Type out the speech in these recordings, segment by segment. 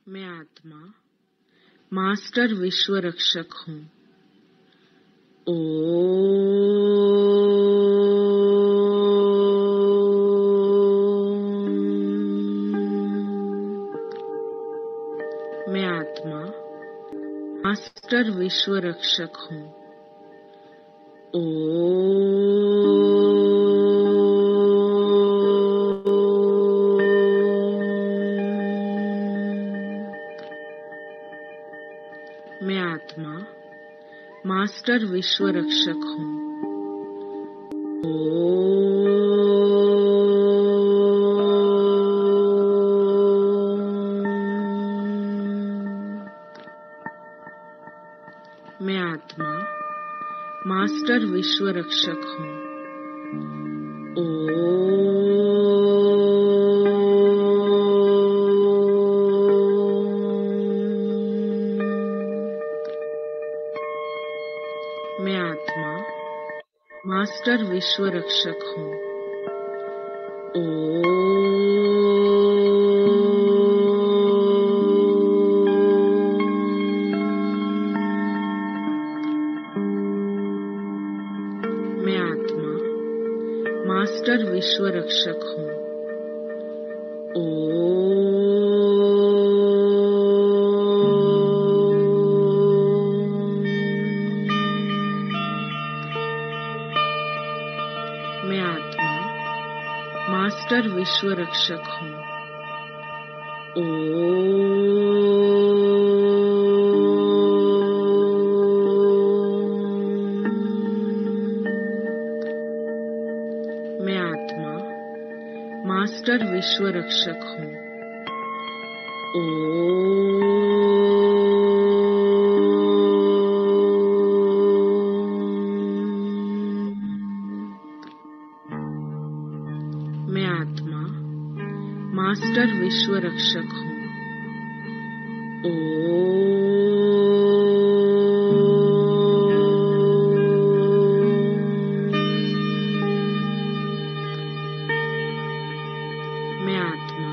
मैं आत्मा मास्टर विश्व रक्षक हूँ। मैं आत्मा मास्टर विश्व रक्षक हूँ। मैं आत्मा मास्टर विश्व रक्षक हूँ। मैं आत्मा मास्टर विश्व रक्षक हूँ। मैं आत्मा मास्टर विश्व रक्षक हूँ। मैं आत्मा मास्टर विश्व रक्षक हूँ। मैं आत्मा मास्टर विश्व रक्षक हूँ। मैं आत्मा मास्टर विश्व रक्षक हूँ। मैं आत्मा मास्टर विश्व रक्षक हूँ। मैं आत्मा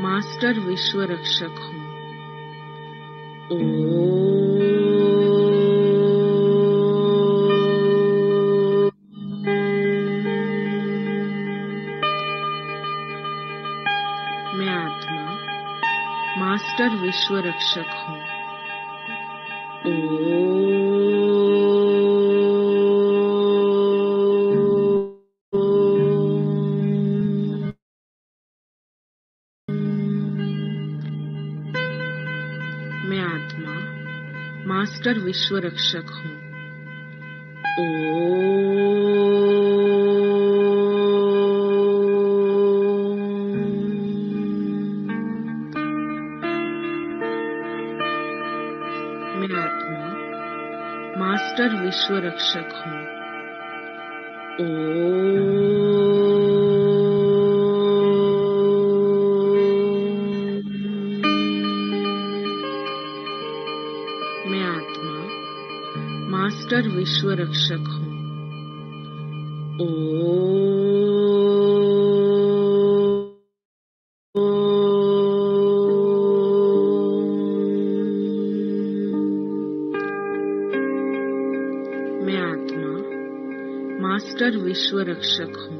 मास्टर विश्व रक्षक हूँ। मैं आत्मा मास्टर विश्व रक्षक हूँ। मैं आत्मा मास्टर विश्व रक्षक हूँ। मैं आत्मा मास्टर विश्व रक्षक हूँ। मैं आत्मा मास्टर विश्व रक्षक हूँ। मैं आत्मा मास्टर विश्व रक्षक हूँ।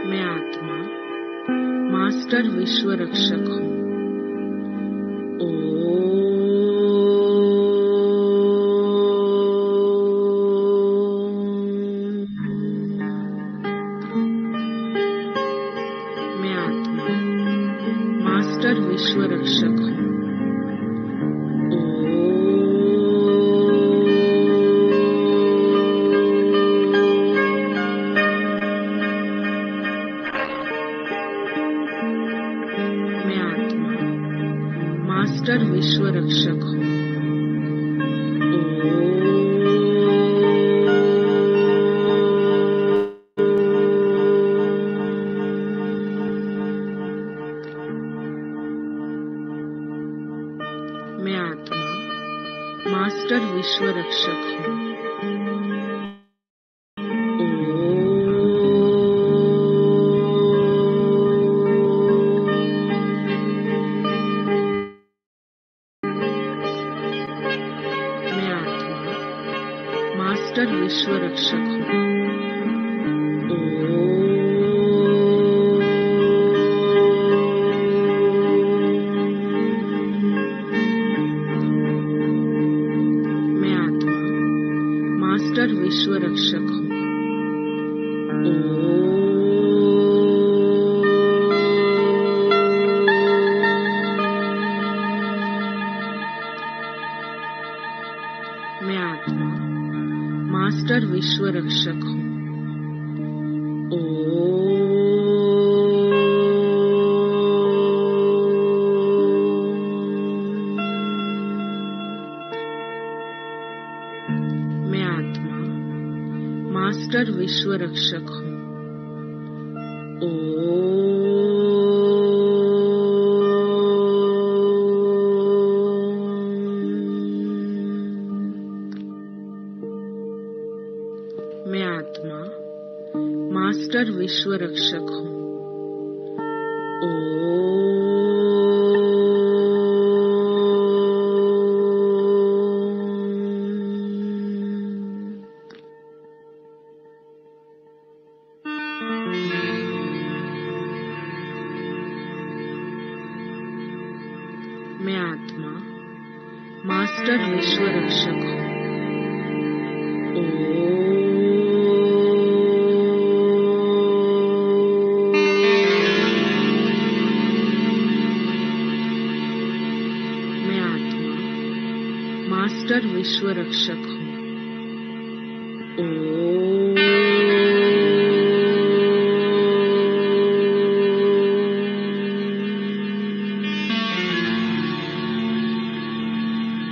मैं आत्मा मास्टर विश्व रक्षक हूँ। मैं आत्मा मास्टर विश्व रक्षक हूँ। मैं आत्मा मास्टर विश्व रक्षक हूँ। मैं आत्मा मास्टर विश्व रक्षक हूँ। मैं आत्मा मास्टर विश्व रक्षक हूँ। मैं आत्मा मास्टर विश्व रक्षक हूँ। मैं आत्मा मास्टर विश्व रक्षक हूँ। मैं आत्मा मास्टर विश्व रक्षक हूँ। मैं आत्मा मास्टर विश्व रक्षक हूँ। मैं आत्मा मास्टर विश्व रक्षक हूँ। मैं आत्मा मास्टर विश्व रक्षक हूँ।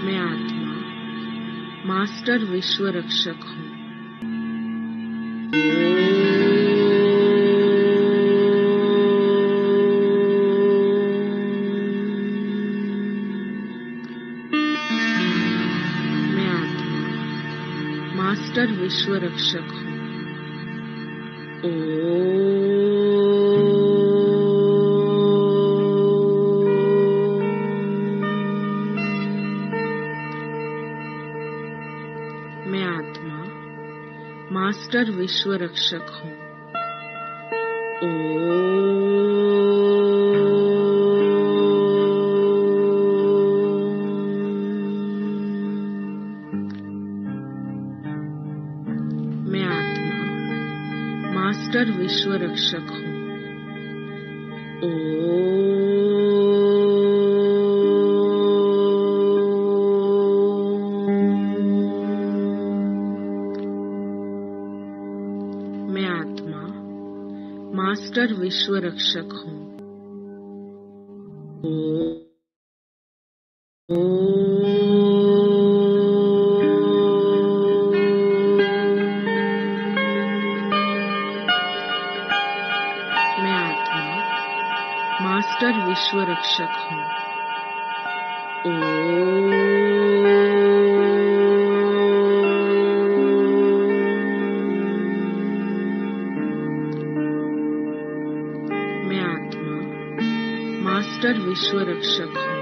मैं आत्मा मास्टर विश्व रक्षक हूँ। मैं आत्मा मास्टर विश्व रक्षक हूँ। मैं आत्मा मास्टर विश्व रक्षक हूँ। मैं आत्मा मास्टर विश्व रक्षक हूँ। मैं आत्मा मास्टर विश्व रक्षक हूँ। मैं आत्मा मास्टर विश्व रक्षक हूँ। मैं आत्मा मास्टर विश्व रक्षक हूँ।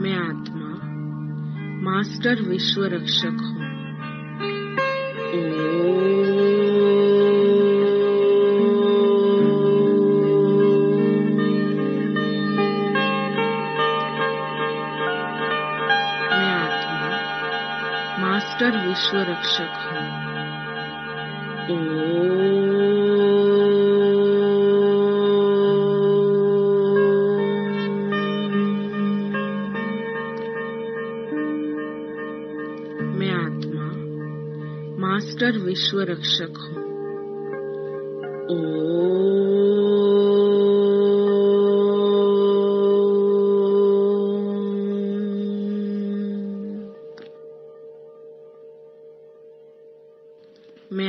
मैं आत्मा मास्टर विश्व रक्षक हूँ। मैं आत्मा मास्टर विश्व रक्षक हूँ। मैं आत्मा मास्टर विश्व रक्षक हूँ। मैं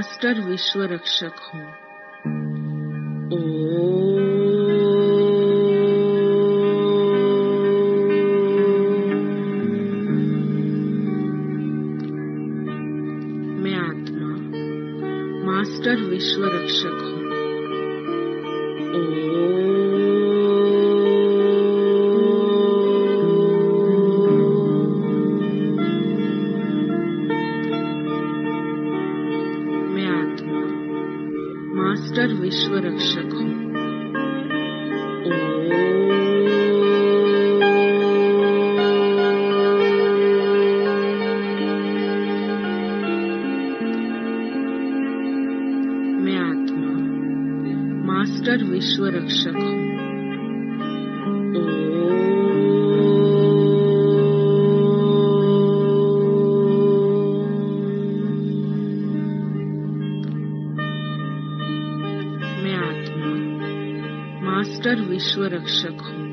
मास्टर विश्व रक्षक हूँ। मैं आत्मा मास्टर विश्व रक्षक हूँ। मैं आत्मा मास्टर विश्व रक्षक हूँ। मैं आत्मा मास्टर विश्व रक्षक हूँ। मैं आत्मा मास्टर विश्व रक्षक हूँ।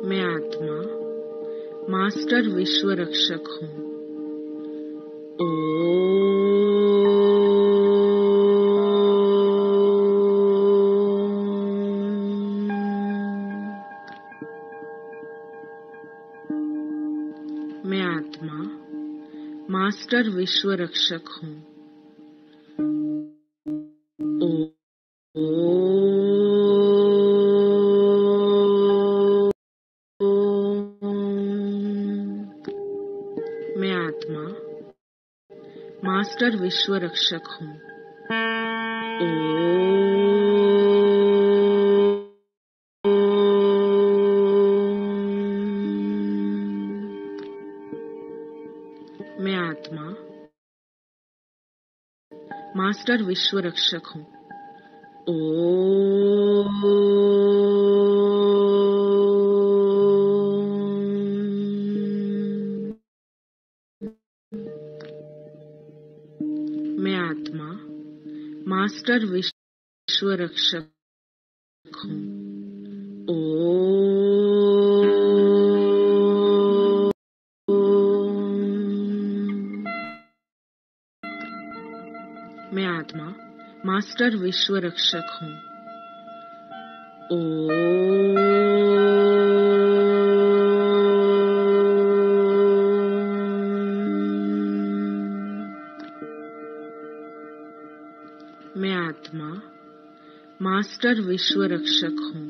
मैं आत्मा मास्टर विश्व रक्षक हूँ। मैं आत्मा मास्टर विश्व रक्षक हूँ। मैं आत्मा मास्टर विश्व रक्षक हूँ। मैं आत्मा मास्टर विश्व रक्षक हूँ। मैं आत्मा मास्टर विश्व रक्षक हूँ। मैं आत्मा मास्टर विश्व रक्षक हूँ। मैं आत्मा मास्टर विश्व रक्षक हूँ।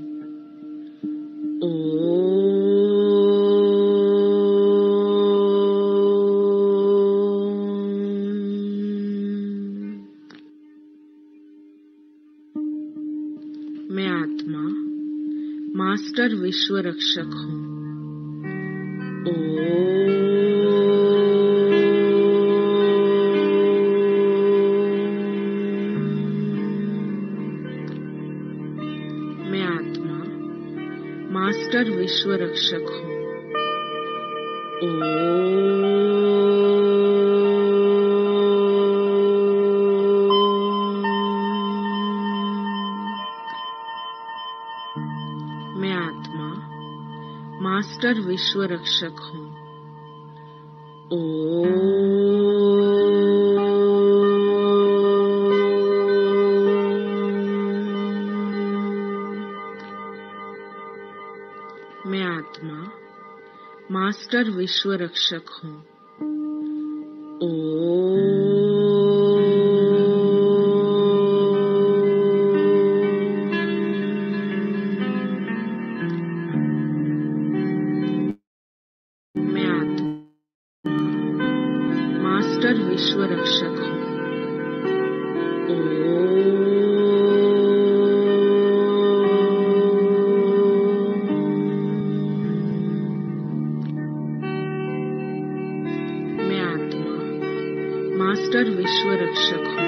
मैं आत्मा मास्टर विश्व रक्षक हूँ। मैं आत्मा मास्टर विश्व रक्षक हूँ। मैं आत्मा मास्टर विश्व रक्षक हूँ। मैं आत्मा मास्टर विश्व रक्षक हूँ। मैं आत्मा मास्टर विश्व रक्षक हूँ। मैं आत्मा मास्टर विश्व रक्षक हूँ।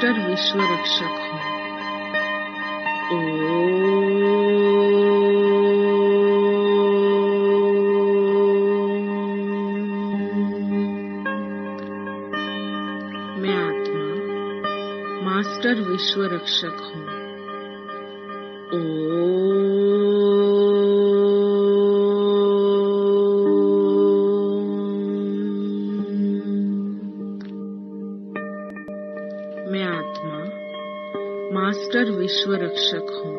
मास्टर विश्व रक्षक हूँ। मैं आत्मा मास्टर विश्व रक्षक हूँ। मैं आत्मा मास्टर विश्व रक्षक हूँ।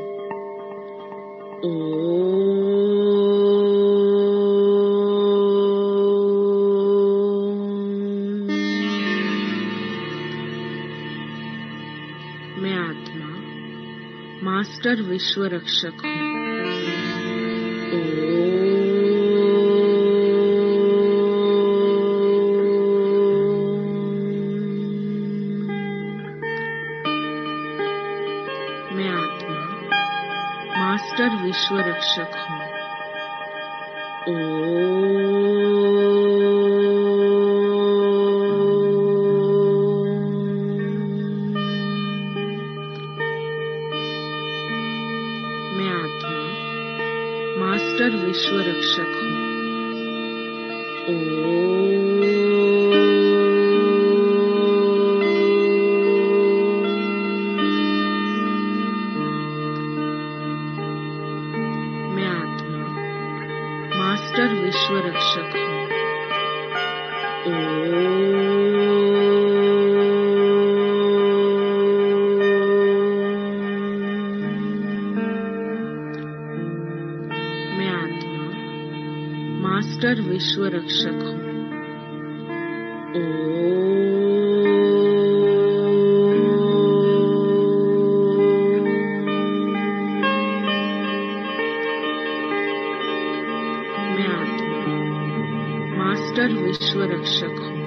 मैं आत्मा मास्टर विश्व रक्षक हूँ। मैं आत्मा मास्टर विश्व रक्षक हूँ। मैं आत्मा मास्टर विश्व रक्षक हूँ। मैं आत्मा मास्टर विश्व रक्षक हूँ। मैं आत्मा मास्टर विश्व रक्षक हूँ। मैं आत्मा मास्टर विश्व रक्षक हूँ।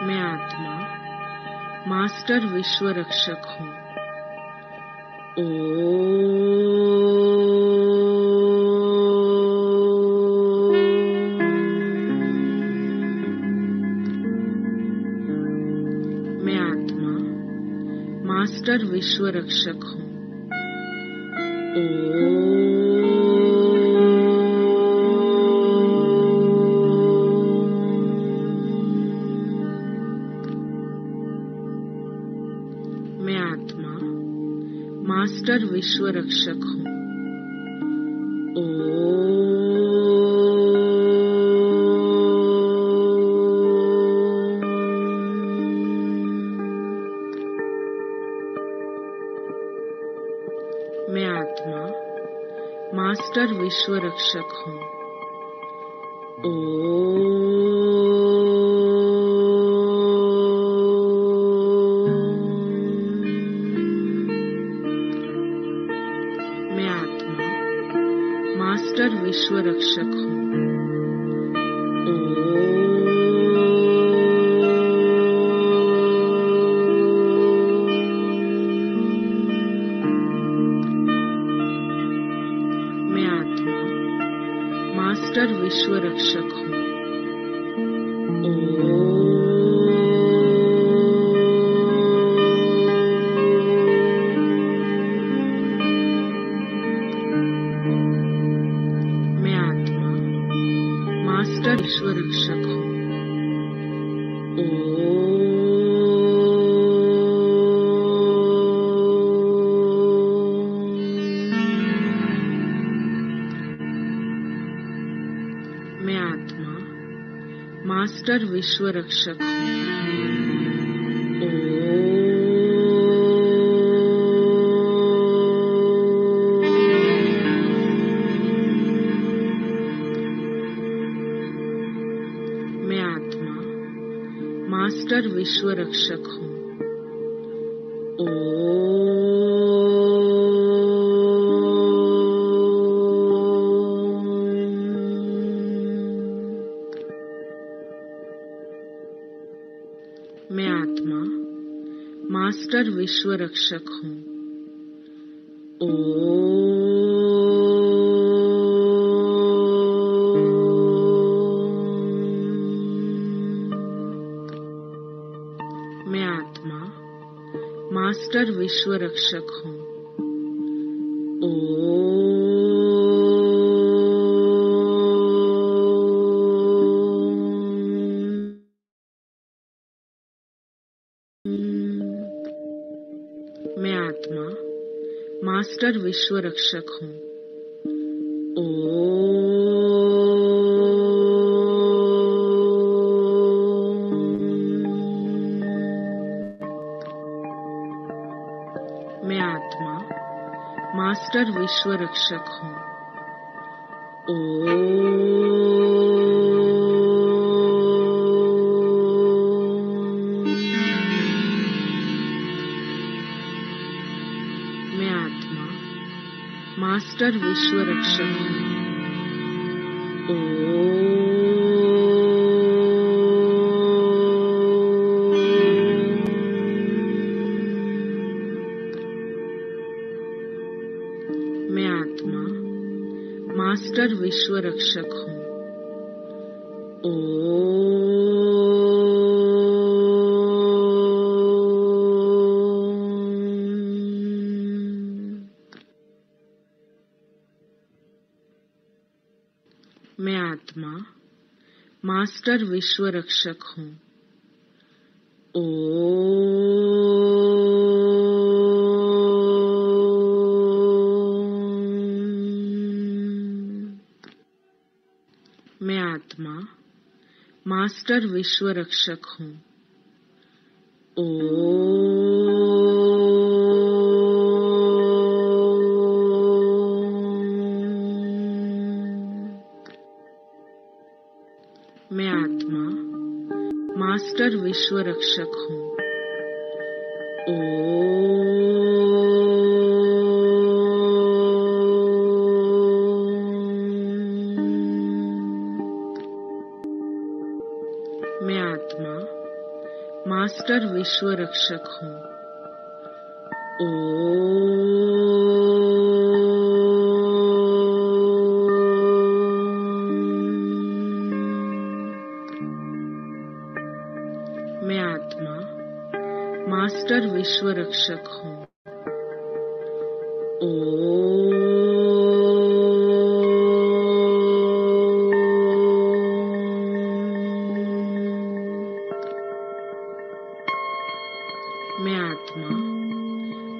मैं आत्मा मास्टर विश्व रक्षक हूँ। मैं आत्मा मास्टर विश्व रक्षक हूँ। मैं आत्मा मास्टर विश्व रक्षक हूँ। मैं आत्मा मास्टर विश्व रक्षक हूँ। मैं आत्मा मास्टर विश्व रक्षक हूँ। मैं आत्मा मास्टर विश्व रक्षक हूँ। मैं आत्मा मास्टर विश्व रक्षक हूँ। मैं आत्मा मास्टर विश्व रक्षक हूँ। मैं आत्मा मास्टर विश्व रक्षक हूँ। मैं आत्मा मास्टर विश्व रक्षक हूँ। मैं आत्मा मास्टर विश्व रक्षक हूँ। मैं आत्मा मास्टर विश्व रक्षक हूँ। मैं आत्मा मास्टर विश्व रक्षक हूँ। मैं आत्मा मास्टर विश्व रक्षक हूँ। मैं आत्मा मास्टर विश्व रक्षक हूँ। मैं आत्मा मास्टर विश्व रक्षक हूँ। मैं आत्मा मास्टर विश्व रक्षक हूँ। मैं आत्मा मास्टर विश्व रक्षक हूँ। मैं आत्मा मास्टर विश्व रक्षक हूँ। मैं आत्मा मास्टर विश्व रक्षक हूँ। मैं आत्मा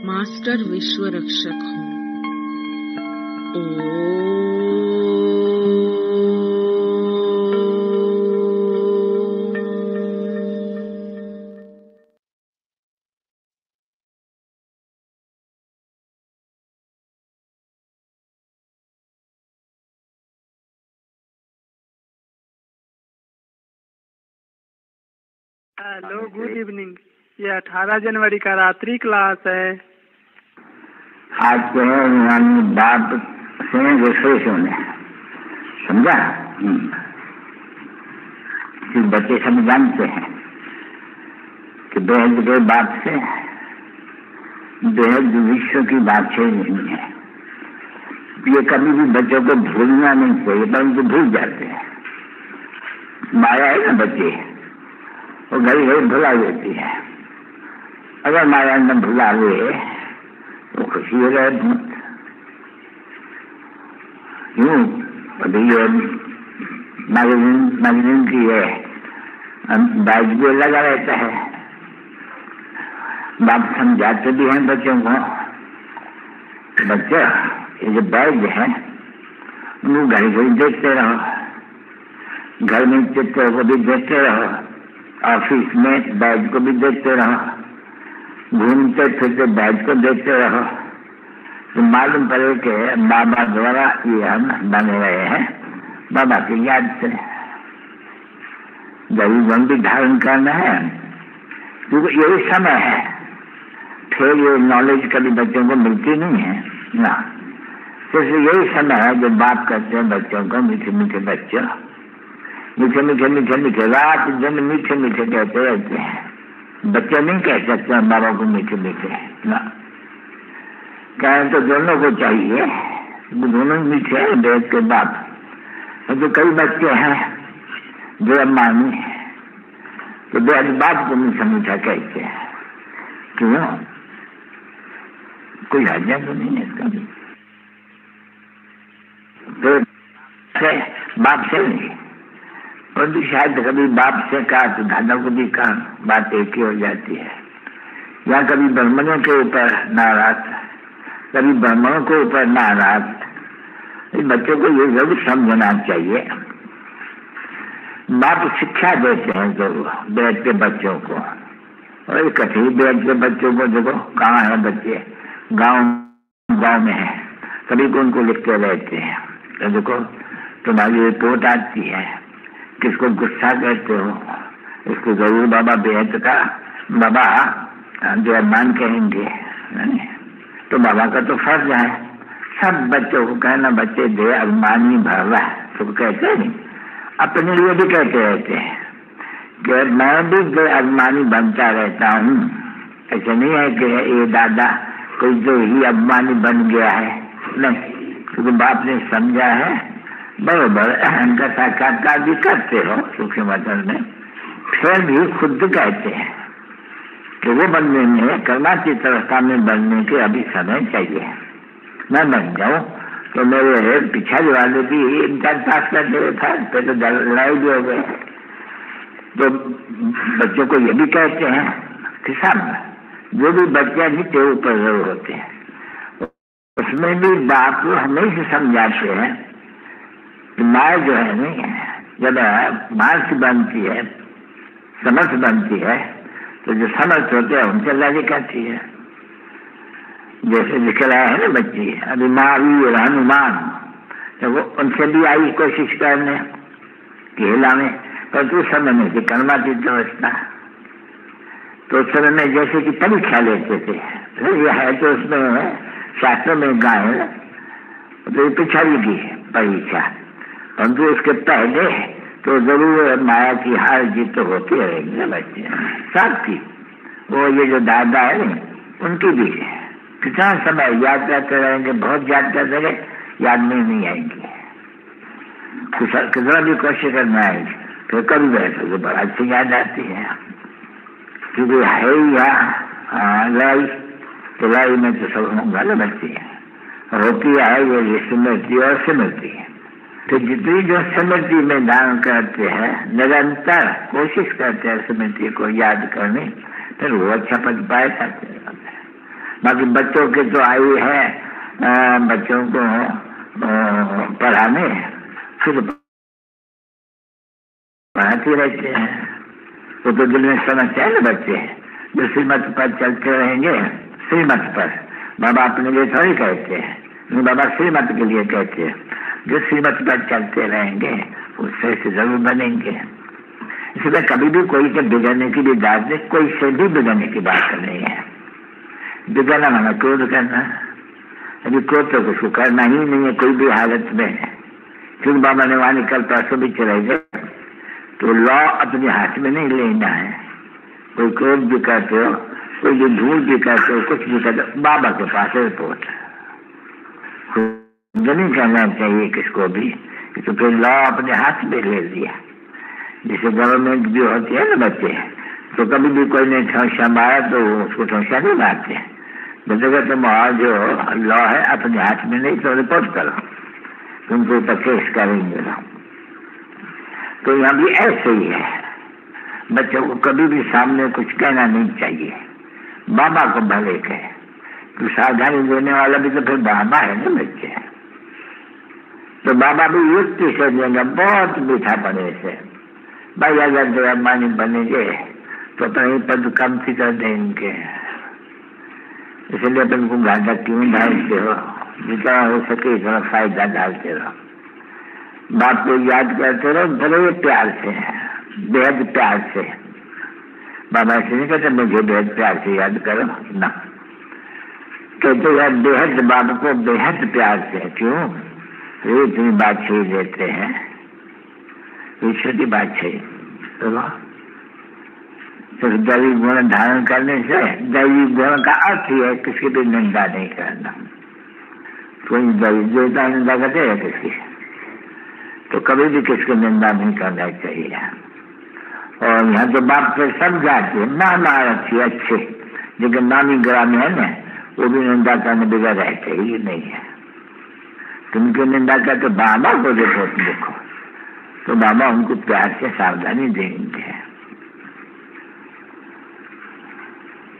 मास्टर विश्व रक्षक हूँ। Hello, good evening. ये 18 जनवरी का रात्रि क्लास है। आज जो है यानी बात सुने विशेष होने समझा। कि बच्चे सब जानते हैं कि बेहद के बात से बेहद विश्व की बात है नहीं है। ये कभी भी बच्चों को भूलना नहीं चाहिए, परंतु भूल जाते हैं। माया है ना बच्चे, वो घड़ी घड़ी भुला देती है। अगर माया न भुला हुए तो खुशी हो रहे बहुत। यूं अभी ये मैगजीन की है बैच भी लगा रहता है। बात समझाते भी हैं बच्चों को। बच्चा ये जो बैग है उनको घड़ी घड़ी देखते रहो। घर में चित्र को भी देखते रहो, ऑफिस में बैग को भी देखते रहो, घूमते फिरते बैग को देखते रहो। तो मालूम पड़े कि बाबा द्वारा ये हम बने रहे हैं, बाबा की याद से। जरूर भी धारण करना है क्योंकि यही समय है। फिर ये नॉलेज कभी बच्चों को मिलती नहीं है ना। तो यही समय है जो बात करते हैं बच्चों को। मीठे मीठे बच्चों, मीठे मीठे मीठे मीठे रात दिन मीठे मीठे कहते रहते हैं। बच्चे नहीं कह सकते हैं बाबा को मीठे मीठे ना। कहें तो दोनों को चाहिए, दोनों मीठे हैं बेद के बाप। तो कई बच्चे हैं बेईमानी, तो बेद बाप को मीठा मीठा कहते हैं। क्यों? कोई हर्जा तो नहीं है इसका भी। तो बाप से नहीं, और भी शायद कभी बाप से कहा तो दादा को भी कहा, बात एक ही हो जाती है। या कभी ब्राह्मणों के ऊपर नाराज, कभी ब्राह्मणों के ऊपर नाराज। इस बच्चों को ये जरूर समझना चाहिए। बाप शिक्षा देते हैं जरूर बेद के बच्चों को, और कठिन बेद के बच्चों को देखो कहाँ है बच्चे, गांव में है, सभी को उनको लिखते रहते हैं। तो देखो तुम्हारी रिपोर्ट आती है, किसको गुस्सा कहते हो, इसको जरूर बाबा बेहद का बाबा जयमान कहेंगे। तो बाबा का तो फर्ज है सब बच्चों को कहना, बच्चे दे अभिमानी भरवा, तो कहते नहीं, अपने लिए भी कहते रहते हैं कि मैं भी दे अभिमानी बनता रहता हूँ। ऐसा नहीं है कि ये दादा कोई जो ही अभिमानी बन गया है, नहीं, क्योंकि बाप ने समझा है बराबर अहम का साक्षात्कार भी करते हो सूक्ष्म वचन में, फिर भी खुद कहते हैं कि वो बनने में कर्मातीत अवस्था में बनने के अभी समय चाहिए। मैं बन जाऊं तो मेरे पिछाड़ी वाले भी इम्तिहान पास कर दे था, फिर तो लड़ाई भी हो गए। तो बच्चों को ये भी कहते हैं कि सामने जो भी बच्चे नीचे ऊपर जरूर होते हैं, उसमें भी बाप हमेशा समझाते हैं कि माया जो है नहीं, जब मार्स बनती है, समर्थ बनती है, तो जो समर्थ होते हैं उनसे लड़ी करती है। जैसे दिखलाया है ना बच्ची, अभी महावीर हनुमान, तो वो उनसे भी आई कोशिश करने केला में, पर तो समय में थी कर्मातीत अवस्था, तो उस समय में जैसे कि परीक्षा लेते थे, यह है तो उसमें शास्त्रों में गाय तो पिछड़ी की परीक्षा, परंतु उसके पहले तो जरूर माया की हार जीत तो होती रहेगी बच्चे साथ की। वो ये जो दादा है ना, उनकी भी कितना समय याद करते रहेंगे, बहुत याद करते रहे, याद में नहीं आएंगे, कितना भी कोशिश करना आएगी, फिर कभी बैठे तो बड़ा अच्छी याद आती है। क्योंकि है यहाँ लाई, तो लाई में तो सब होगा ना बच्चे, होती है ये स्मृति और स्मृति। तो जितनी जो स्मृति में दान करते हैं, निरंतर कोशिश करते हैं स्मृति को याद करने, फिर वो अच्छा पद पाए जाते हैं। बाकी बच्चों के तो आई है बच्चों को पढ़ाने, फिर पढ़ाते रहते हैं, तो दिल में समझते हैं ना बच्चे, जो श्रीमत पर चलते रहेंगे, श्रीमत पर बाबा अपने लिए थोड़ी कहते हैं, बाबा श्रीमत के लिए कहते हैं, जो श्रीमत पर चलते रहेंगे उससे से जरूर बनेंगे। इसलिए कभी भी कोई से बिगड़ने की भी बात नहीं, कोई से भी बिगड़ने की बात नहीं है। बिगड़ना माना क्रोध करना, अभी क्रोध तो कुछ करना ही नहीं है कोई भी हालत में। क्योंकि बाबा ने वहां कल परसों भी चले गए, तो लॉ अपने हाथ में नहीं लेना है। कोई क्रोध भी करते हो, कोई जो धूल भी करते हो, कुछ भी करते हो, बाबा के पास रिपोर्ट नहीं करना चाहिए किसको भी, तो फिर लॉ अपने हाथ में ले लिया। जैसे गवर्नमेंट भी होती है ना बच्चे, तो कभी भी कोई ने ठोसा मारा तो उसको ठोसा नहीं मारते, बोलेगा तुम जो लॉ है अपने हाथ में नहीं तो रिपोर्ट करो, तुमको ऊपर केस करेंगे। तो यहाँ भी ऐसे ही है, बच्चों को कभी भी सामने कुछ कहना नहीं चाहिए, बाबा को भले कहे। तो सावधानी देने वाला भी तो फिर बाबा है ना बच्चे, तो बाबा भी युक्ति से देंगे, बहुत मीठा बने से। भाई अगर जयमानी बनेंगे तो अपने पद कम सी कर देंगे, इसलिए अपन को गाढ़ा क्यों डालते हो, जितना हो सके इतना फायदा डालते रहो, बाप को याद करते रहो बड़े प्यार से, बेहद प्यार से। बाबा ऐसे नहीं कहते मुझे बेहद प्यार से याद करो ना, कहते यार बेहद बाबा को बेहद प्यार से। क्यों? ये इतनी बात छीन लेते हैं, ये छोटी बात है, तो तो दैवी गुण धारण करने से दैवी गुण का अर्थ ही है किसी भी निंदा नहीं करना। कोई दैवी देवता निंदा करते है किसी, तो कभी भी किसकी निंदा नहीं करना चाहिए। और यहाँ तो बाप से सब जाते अच्छे अच्छे, लेकिन नामी ग्रामी है ना, वो भी निंदा करने बगैर रहते ही नहीं है। तुमकी निंदा करते बाबा को देखो तो बाबा उनको प्यार से सावधानी देंगे।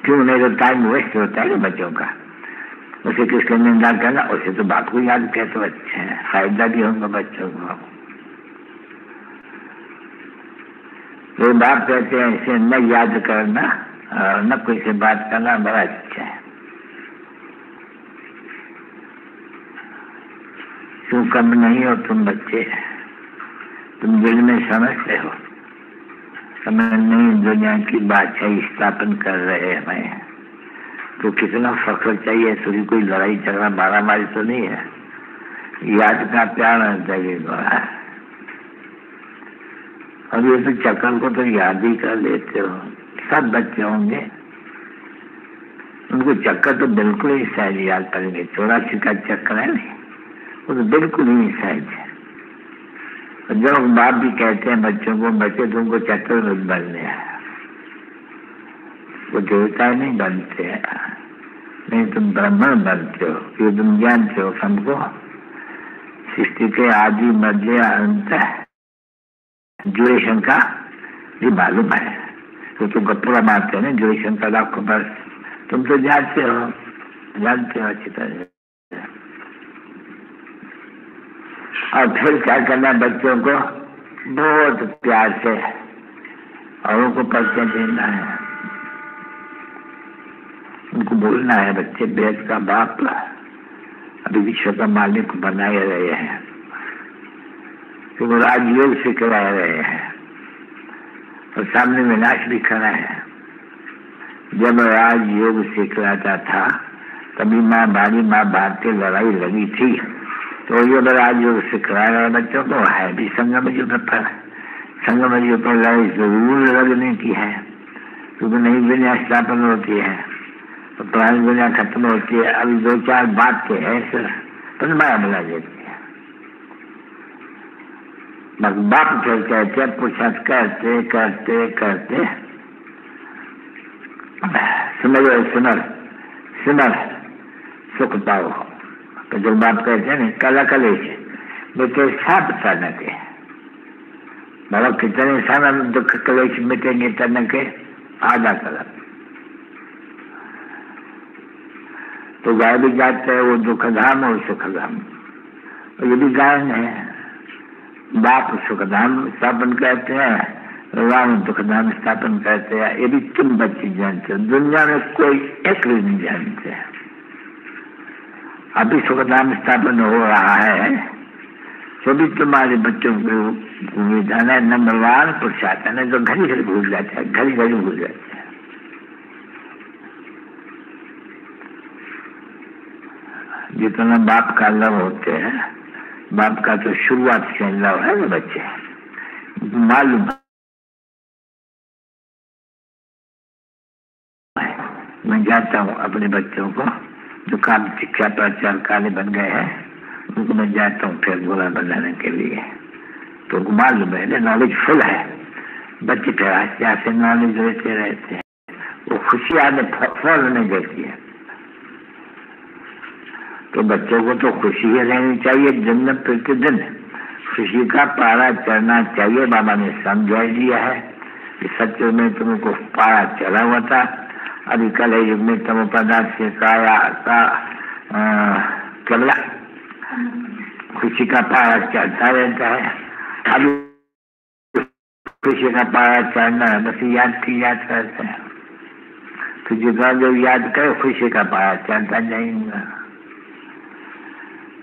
क्यों नहीं तो टाइम वेस्ट होता है बच्चों का। उसे किसकी निंदा करना, उसे तो बाप को याद किया तो अच्छा है, फायदा भी होगा बच्चों को। तो बाप कहते हैं इसे न याद करना और न कोई से बात करना बड़ा अच्छा है। क्यों कम नहीं हो तुम बच्चे, तुम दिल में समझते हो, समझ नहीं दुनिया की बादशाही स्थापन कर रहे हैं हमें, तो कितना फख्र चाहिए। थोड़ी कोई लड़ाई झगड़ा मारामारी तो नहीं है, याद का प्यार है। अब ये तो चक्कर को तो याद ही कर लेते हो। सब बच्चे होंगे उनको चक्कर तो बिल्कुल ही सहज याद करेंगे। 84 का चक्कर है नहीं, वो तो बिल्कुल ही सहज है। जब बाप भी कहते हैं बच्चों को, बच्चे तुमको चक्कर में बनने है, वो देवता नहीं बनते हैं, नहीं तुम ब्राह्मण बनते हो। ये तुम जानते हो सबको, सृष्टि के आदि मध्य अंत ड्यूरेशन का भी मालूम है। तो तुम पूरा मानते हैं ना ड्यूरेशन का लाखों बस, तुम तो जानते हो अच्छी तरह। और फिर क्या करना, बच्चों को बहुत प्यार से औरों को परिचय देना है। उनको बोलना है बच्चे बेद का बाप अभी विश्व का मालिक बनाए रहे हैं, तो वो राजयोग से करा रहे हैं और सामने विनाश भी खड़ा है। जब राजयोग से कराता था तभी माँ भारत की लड़ाई लगी थी, तो ये राजयोग से करा रहे बच्चों को है भी संगम युद्ध पर। संगम युद्ध पर लड़ाई जरूर लगने की है, क्योंकि नई दुनिया स्थापन होती है तो पुरानी दुनिया खत्म होती है। अभी 2-4 बात के है सर, पर माया बना देती है। बाप फिर कहते पुछत करते करते करते सिमर सुख पाओ। तो जो बाप कहते हैं कला कलेश बेटे साप तन के, बाबा कितने सारा दुख कलेश मिटेंगे तन के आधा कलम। तो गाय भी जाते हैं वो दुखधाम और सुखधाम, ये भी गायन है। बाप सुखधाम स्थापन करते हैं, राम दुखधाम स्थापन करते हैं। ये भी तुम बच्चे जानते हो, दुनिया में कोई एक भी नहीं जानते। अभी सुखधाम स्थापन हो रहा है, तो भी तुम्हारे बच्चों को विधान है। नंबर 1 पुरुषार्थ है, जो घड़ी घड़ी भूल जाते हैं, घड़ी घड़ी भूल जाते हैं। जितना बाप का लव होते हैं, बाप का तो शुरुआत से लव है ना बच्चे, मालूम है। मैं जाता हूँ अपने बच्चों को जो काम शिक्षा प्रचार काले बन गए हैं, उनको मैं जाता हूँ फिर गोला बनाने के लिए। तो उनको मालूम है, नॉलेज फुल है। बच्चे फिर आस्ते आस्ते नॉलेज लेते रहते हैं, वो खुशी आने फल नहीं देती है। तो बच्चों को तो खुशी ही रहनी चाहिए, दिन प्रतिदिन खुशी का पारा चढ़ना चाहिए। बाबा ने समझा दिया है कि सत्य में तुमको पारा चढ़ा हुआ था। अभी कल युग में तम पदार्थ से काया का कमला खुशी का पारा चढ़ता रहता है। अभी खुशी का पारा चढ़ना है, बस याद करते हैं। तो जितना जो याद करे खुशी का पारा चढ़ता जाएगा,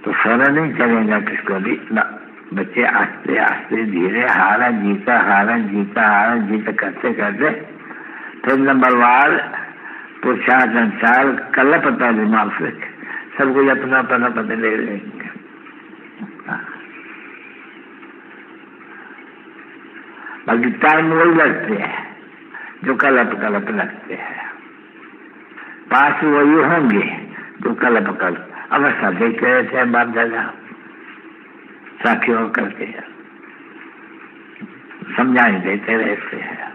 तो फौरन नहीं चलेगा किसको भी ना। बच्चे आस्ते आस्ते धीरे हारा जीता करते करते फिर नंबर 1 पुरुषार्थ अनुसार कल पता दिमाग से सबको अपना पता ले लेंगे। बाकी टाइम वही लगते हैं, जो कल्प कल्प लगते हैं। पास वही होंगे जो कल्प कल्प अवस्था देखते रहते हैं, बाप दादा साखियों करते हैं, समझाई देते रहते हैं।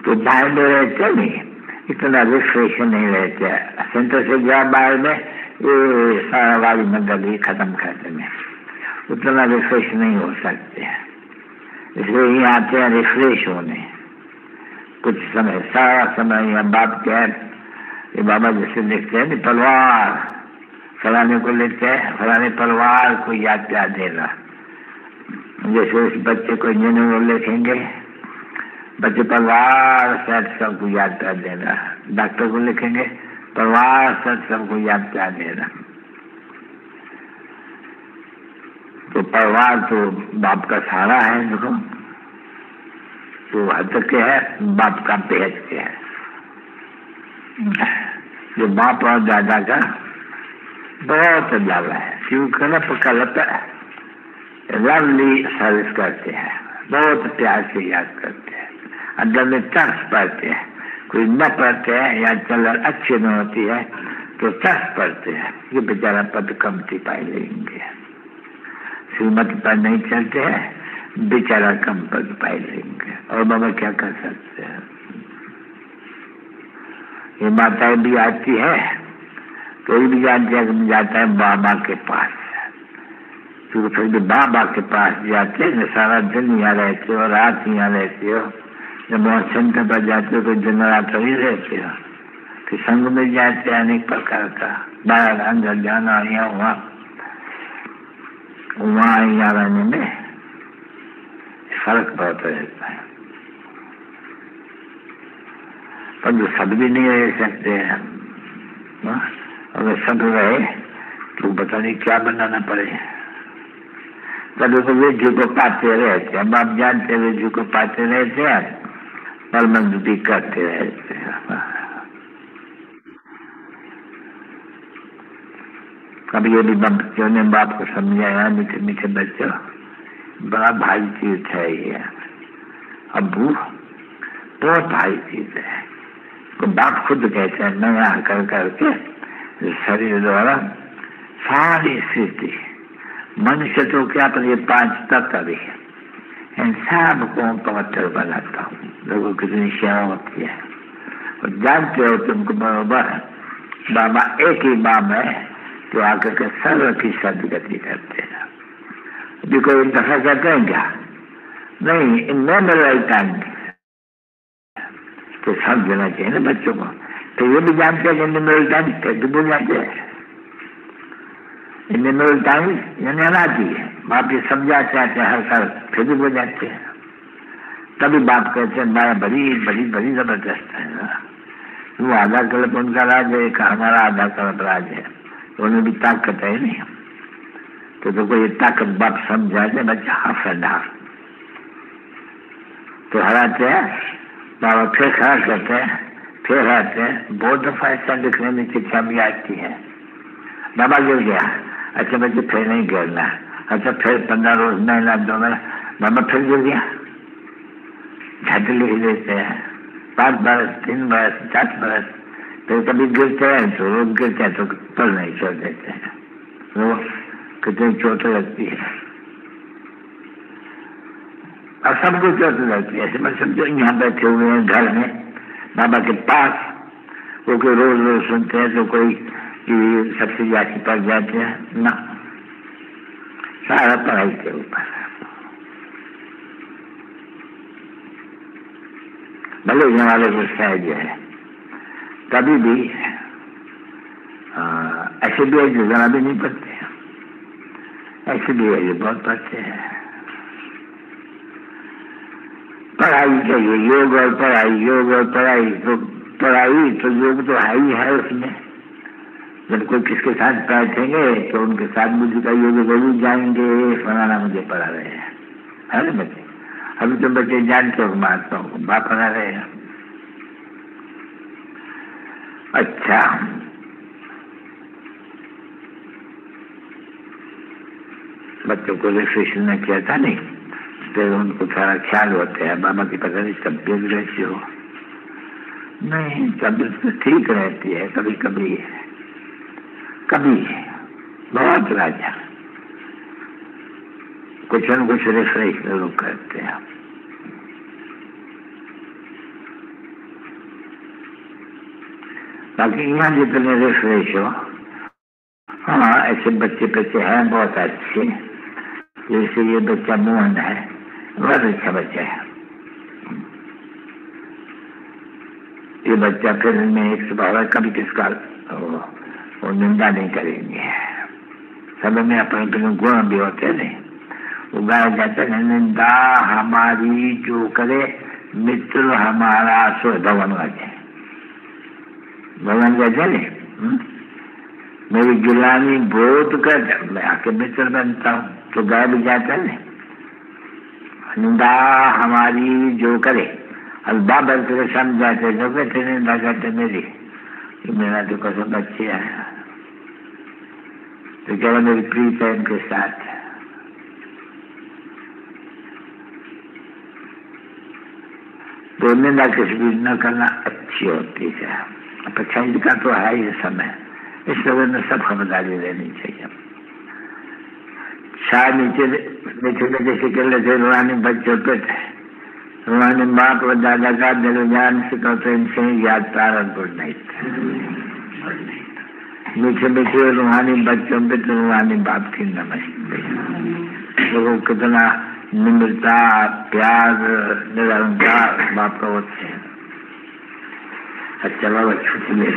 तो बाहर में रहते नहीं, इतना रिफ्रेश नहीं रहते। सेंटर से गया बाहर में, ये सारा वाली मंडली खत्म करते में उतना रिफ्रेश नहीं हो सकते, इसलिए ये आते हैं रिफ्रेश होने। कुछ समय, सारा समय यहाँ बाप के ये बाबा जैसे लिखते हैं नहीं, परिवार फलाने को लिखते हैं, फलाने परिवार को याद प्यार देना। जैसे उस बच्चे को इंजीनियर लिखेंगे, बच्चे परिवार सर सबको याद प्यार देना। डॉक्टर को लिखेंगे, परिवार सर सबको याद प्यार देना। तो परिवार तो बाप का सहारा है, देखो तो हद के है, बाप का बेहद के है। जो बाप और दादा का बहुत ज्यादा है, क्यों कल्प कल्प लवली सर्विस करते हैं, बहुत प्यार से याद करते हैं, अंदर में तरस पड़ते हैं। कोई न पढ़ते हैं या चलन अच्छी न होती है तो तरस पड़ते हैं, ये बेचारा पद कमती पाई लेंगे। श्रीमत पर नहीं चलते हैं, बेचारा कम पद पाई लेंगे। और बाबा क्या कर सकते हैं? ये माताएं भी आती है, कोई भी जाता है बाबा के पास, क्योंकि फिर भी बाबा के पास जाते हैं, सारा दिन यहाँ रहते हो, रात यहाँ रहते हो। जब वहाँ सेंटर पर जाते हो तो दिन रात ही रहते हो। फिर संग में जाते हैं अनेक प्रकार का, बाहर अंदर जाना, यहाँ वहाँ यहाँ रहने में फर्क बहुत रहता है। पर जो सब भी नहीं रह सकते हैं, अगर सब रहे तो पता नहीं क्या बनाना पड़े। तभी तो वे जी को पाते रहते हैं, बाप जानते वे जी को पाते रहते हैं, परमंद भी करते रहते हैं। कभी ये भी बच्चों ने बाप को समझाया, मीठे मीठे बच्चों, बड़ा भारी चीज है ये, अबू बहुत भारी चीज है। तो बाप खुद कहते हैं, मैं यहाँ कर करके शरीर द्वारा सारी स्थिति, मनुष्य तो क्या पर ये 5 तत्व भी है, इन सबको पवित्र बनाता हूँ। लोगों कितनी सेवा होती है, और जानते हो तुमको बराबर बाबा एक ही बाप है तो आकर के सर्व की सदगति करते हैं। अभी कोई दफा कहते हैं क्या? नहीं, इनमें मेरा टाइम तो समझ देना चाहिए ना बच्चों को। तो ये भी जानते हैं कि इनमें मेरा टाइम कैसे बोल जाते हैं, इनमें मेरा टाइम यानी अनादि है। बाप ये समझाते आते हैं हर साल, फिर भी बोल जाते हैं। तभी बाप कहते हैं माया बड़ी बड़ी बड़ी जबरदस्त है ना। वो आधा कल्प उनका राज है, एक हमारा आधा कल्प राज है, उन्हें भी ताकत है नहीं। तो कोई ताकत बाप समझा दे, बच्चा हाफ एंड हाफ तो हराते हैं, बाबा फिर खड़ा करते हैं, फिर हराते हैं। बहुत दफा ऐसा लिखने में शिक्षा भी आती है, बाबा गिर गया, अच्छा बच्चे फिर नहीं गिरना, अच्छा फिर 15 रोज महीना 2 महीना, बाबा फिर गिर गया, झट लिख लेते हैं। 5 बरस 3 बरस 10 बरस, फिर कभी गिरते हैं तो रोज गिरते हैं तो पल नहीं छोड़ देते हैं। वो कितनी चोट लगती है, और सबको चोट लगती है। ऐसे मैं समझो यहाँ बैठे हुए हैं घर में बाबा के पास, वो कोई रोज रोज सुनते हैं तो कोई सबसे जाति पर जाते हैं ना, सारा पढ़ाई के ऊपर। भले यहाँ वाले को सहज है, कभी भी ऐसे भी है जो जरा भी नहीं पढ़ते हैं, ऐसे भी है जो बहुत पढ़ते हैं। पढ़ाई चाहिए, योग और पढ़ाई, योग और पढ़ाई। तो पढ़ाई तो योग तो है ही है उसमें। जब कोई किसके साथ बैठेंगे तो उनके साथ मुझे का योग जरूर जाएंगे, फलाना मुझे पढ़ा रहे हैं, है ना बच्चे। अभी तो बच्चे जानते हो महात्मा को बाप पढ़ा रहे हैं। अच्छा, बच्चों को रिफ्रेशन ने किया था नहीं, फिर उनको सारा ख्याल होता है, बाबा की पता नहीं तबीयत कैसी हो। नहीं, तबीयत तो ठीक रहती है, कभी कभी कभी बहुत राजा कुछ न कुछ रिफ्रेश लोग करते हैं। बाकी यहाँ जितने रिफ्रेश हो, हाँ ऐसे बच्चे बच्चे हैं बहुत अच्छे, जैसे ये बच्चा मोहन है, बहुत अच्छा बच्चा है। ये बच्चा फिर में एक स्वभाव है, कभी किसका वो निंदा नहीं करेंगे। सब में अपने अपने गुण भी होते हैं, नहीं वो गाया जाता है, निंदा हमारी जो करे मित्र हमारा सो भगवान गाते, भगवान कहते नहीं मेरी गिलानी बोध कर मैं आके मित्र बनता हूँ, तो गाय भी जाता है। निंदा हमारी जो करे, अब बाबर के समझाते जो कहते निंदा करते मेरी, मेरा तो कसम बच्चे है, तो क्या मेरी प्रीत है इनके साथ। तो निंदा किसी भी न करना अच्छी होती है, पसंद का तो है ये समय, इस समय में सब खबरदारी लेनी चाहिए। शायद नीचे नीचे जैसे कर लेते रूहानी बच्चों पे थे, रूहानी बाप और दादा का दिल जान से तो इनसे याद तारण गुड नहीं था। मीठे मीठे रूहानी बच्चों पे तो रूहानी बाप की नमस्ते। लोगों को कितना निम्रता प्यार निरंकार बाप का होते हैं। अच्छा बाबा छुट्टी ले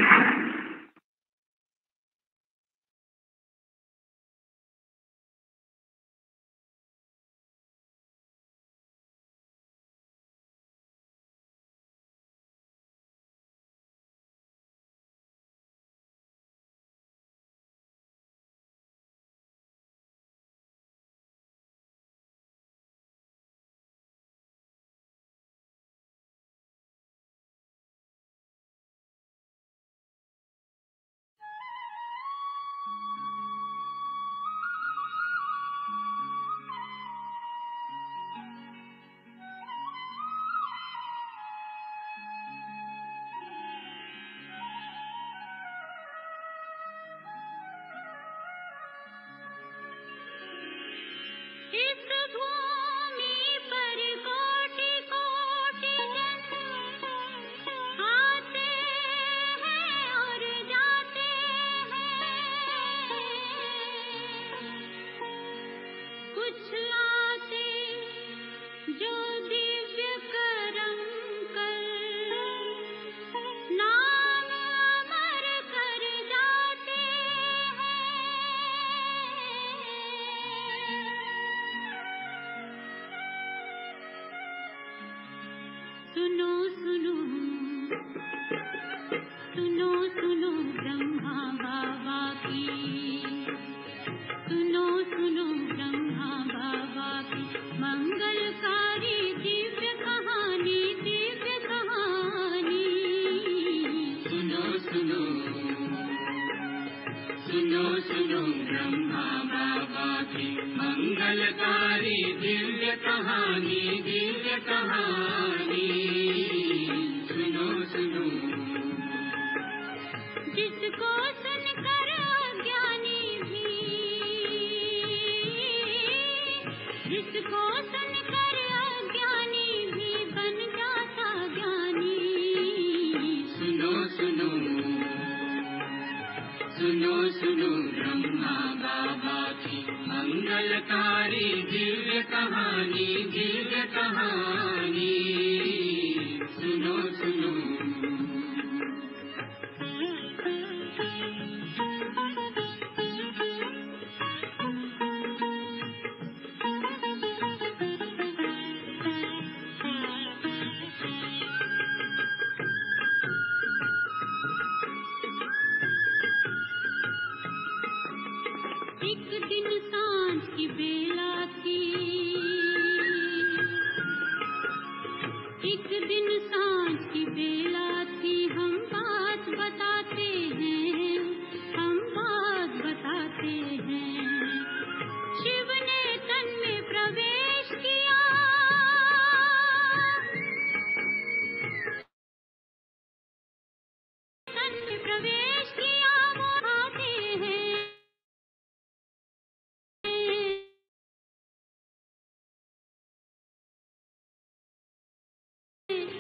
शिव ने तन में प्रवेश किया।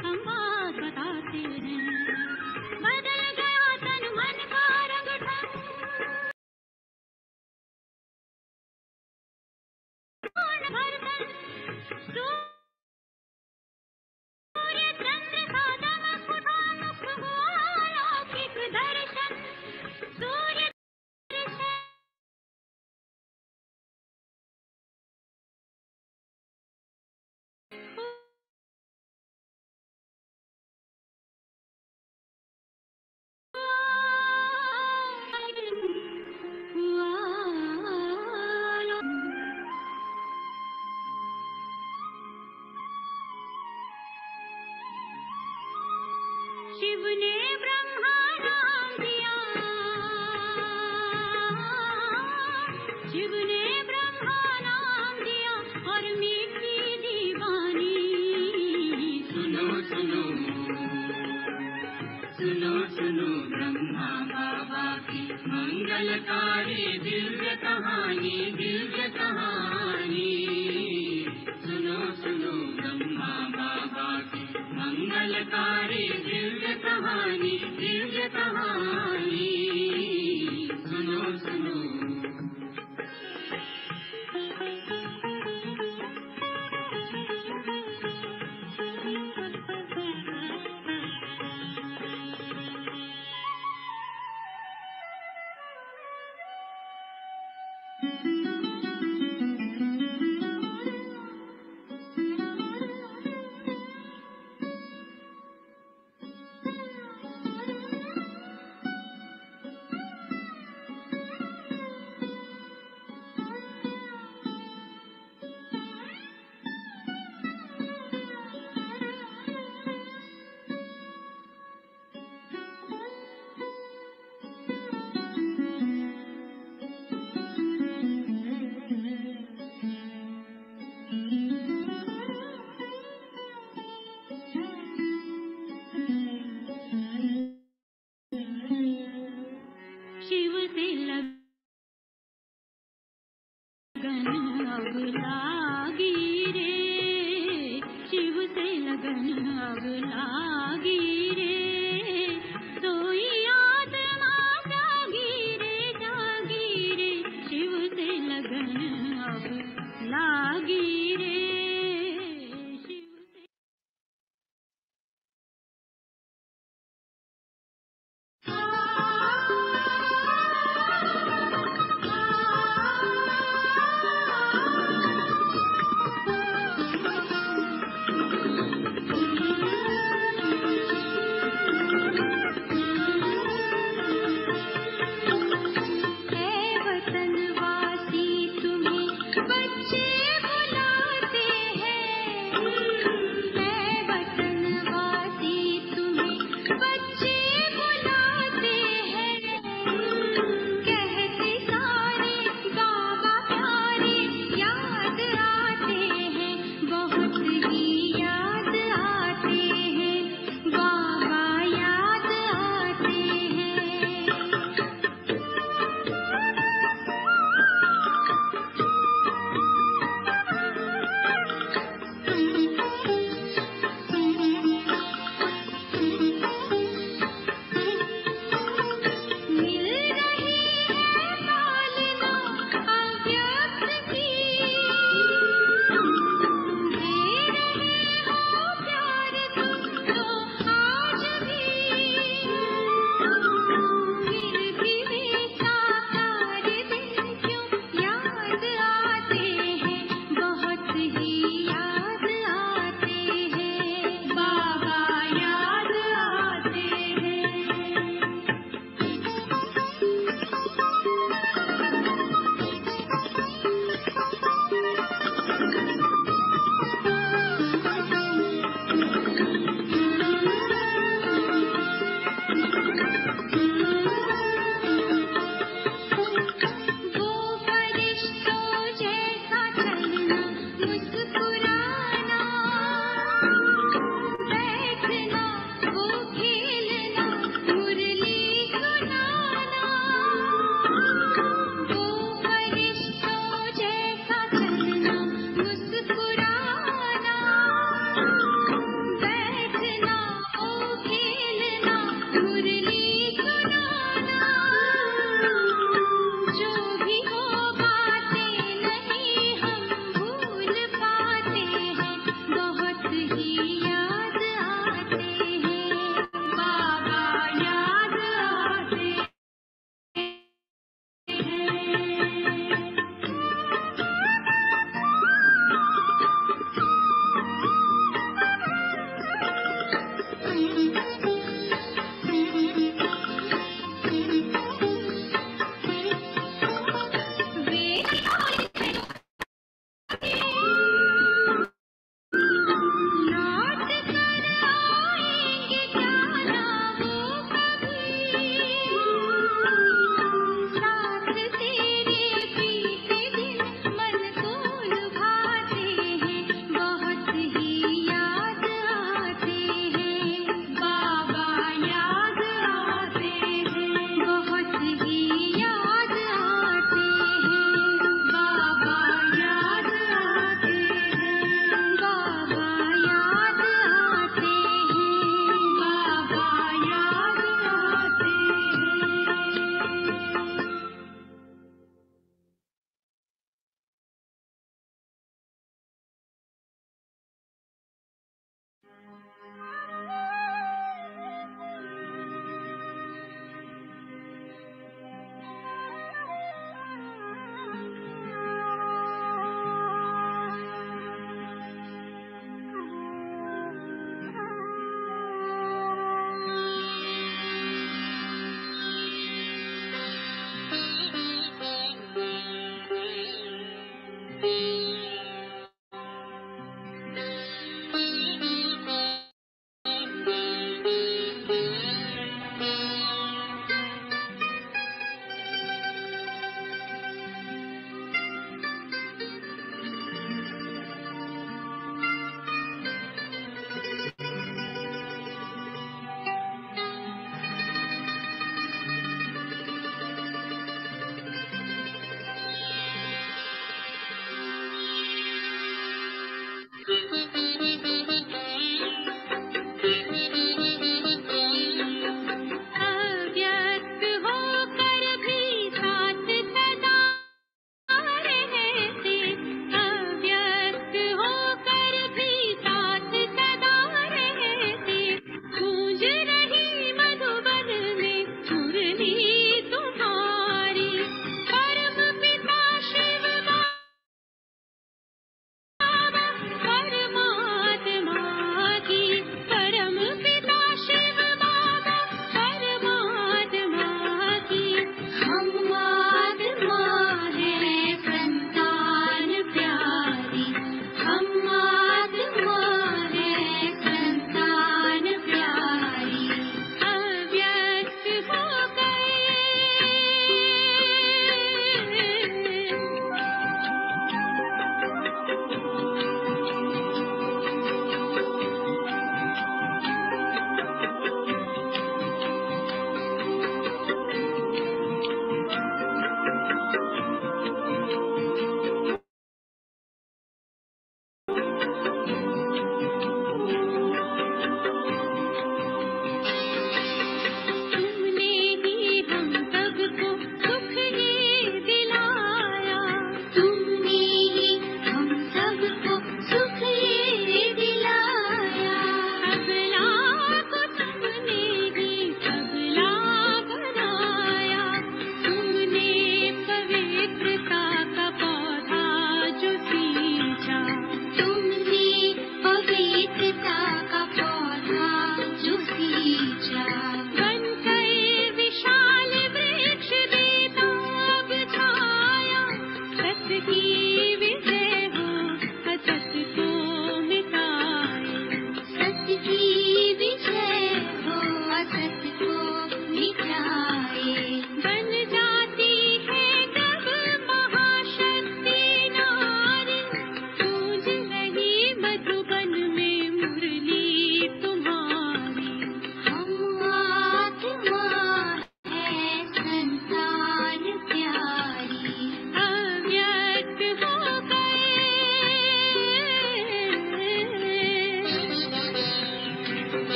हम बात बताते हैं, बदल गया तन मन का रंग ढंग, बर्तन सूर्य चंद्र का दमक उठा, मुख हुआ लौकिक दर्शन, सूर्य दर्शन शिव ने ब्रह्मा नाम दिया, शिव ने ब्रह्मा नाम दिया, और मीठी दीवानी। सुनो सुनो सुनो सुनो ब्रह्मा बाबा की मंगलकारी दिव्य कहानी, दिव्य कहानी। सुनो सुनो ब्रह्मा बाबा की मंगलकारी दिव्य कहानी, दिव्य कहानी। सुनो सुनो जी याद आते हैं, बाबा याद आते हैं। वे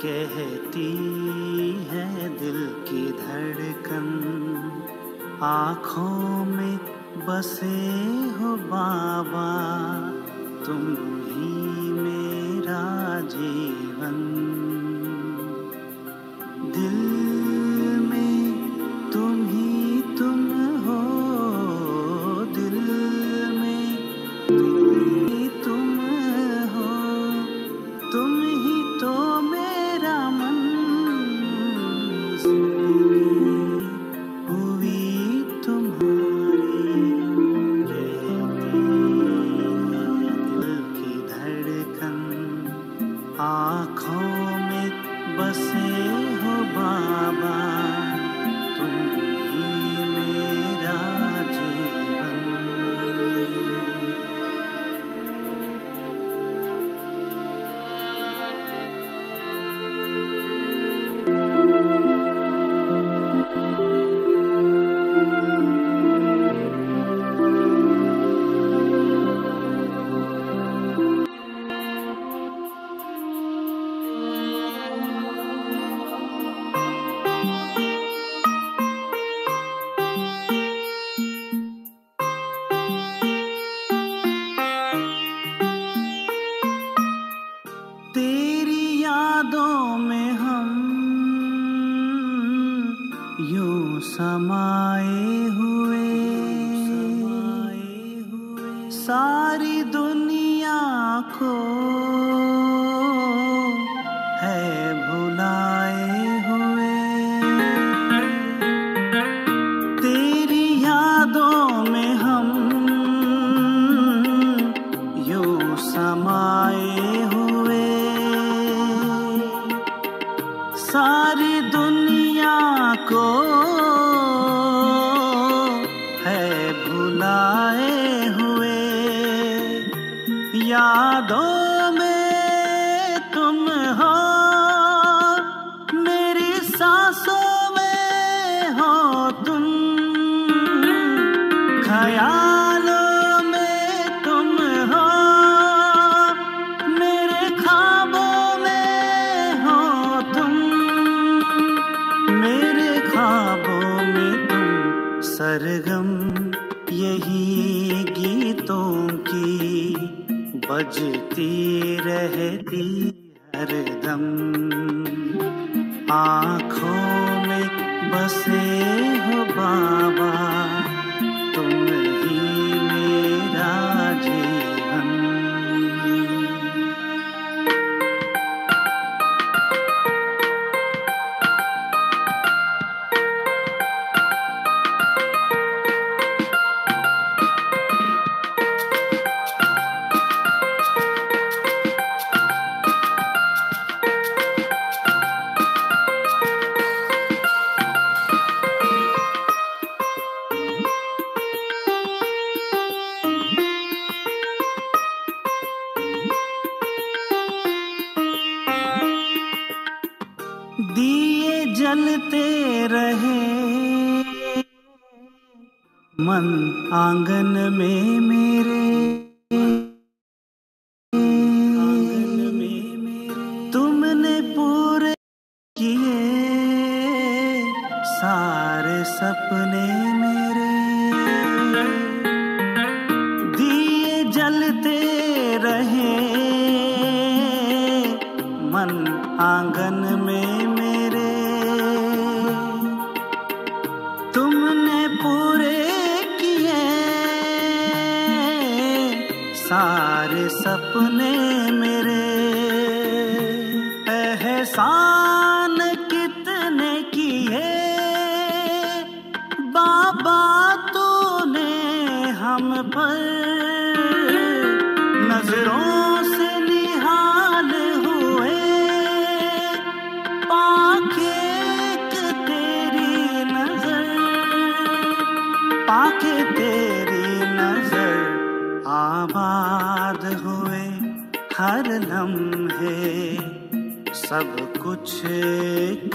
कहती है दिल की धड़कन, आँखों में बसे हो बाबा, तुम ही मेरा जीवन। दिल में तुम ही तुम हो, दिल में तुम ही तुम हो, तुम ही तो मेरा मन। जिंदगी हुई तुम्हारी, कहती है दिल की धड़कन, आँखों में बसे हो बाबा, तुम ही मेरा जीवन। तेरी यादों में हम यूं समाए हुए, सारी दुनिया को है भुलाए हुए। तेरी यादों में हम यूं समाए हुए, सारी दुनिया को है भुलाए हुए। यादों में तुम हो, मेरी सांसों में हो तुम, ख्यालों में तुम हो, मेरे ख्वाबों में हो तुम, मेरे ख्वाबों में तुम। सरगम यही गीतों की बजती रहती हरदम, आँखों में बसे हो बाबा, तुम ही मेरा जीवन। दिए जलते रहे मन आंगन में मेरे, तुमने पूरे किए सारे सपने मेरे। दिए जलते रहे मन आंगन में मेरे, तुमने पूरे किए सारे सपने मेरे। एहसान कितने किए बाबा तूने हम पर, नजरों से निहाल हुए पाके तेरी नजर, पाके तेरी नजर। आबाद हुए हर लम्हे सब कुछ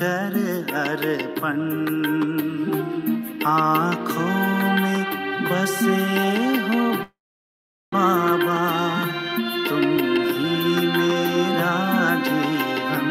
कर अर्पण, आँखों में बसे हो बाबा, तुम ही मेरा जीवन।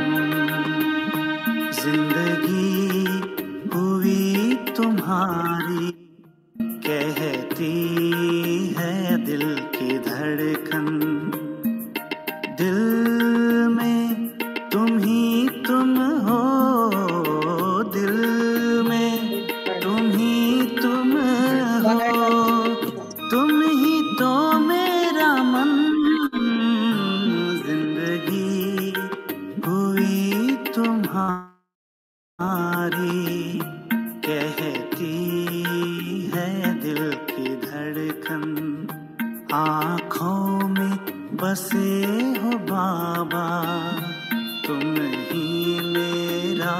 तुम ही मेरा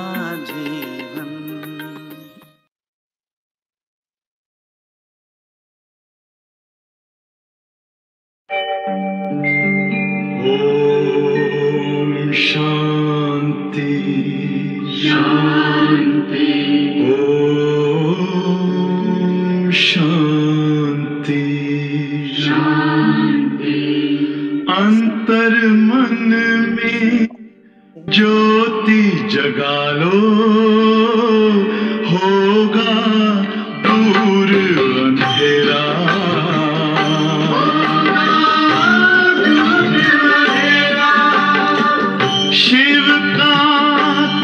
जीवन। ओम शांति शांति। ओम शांति शांति। अंतर मन में ज्योति जगा लो, होगा दूर अंधेरा। शिव का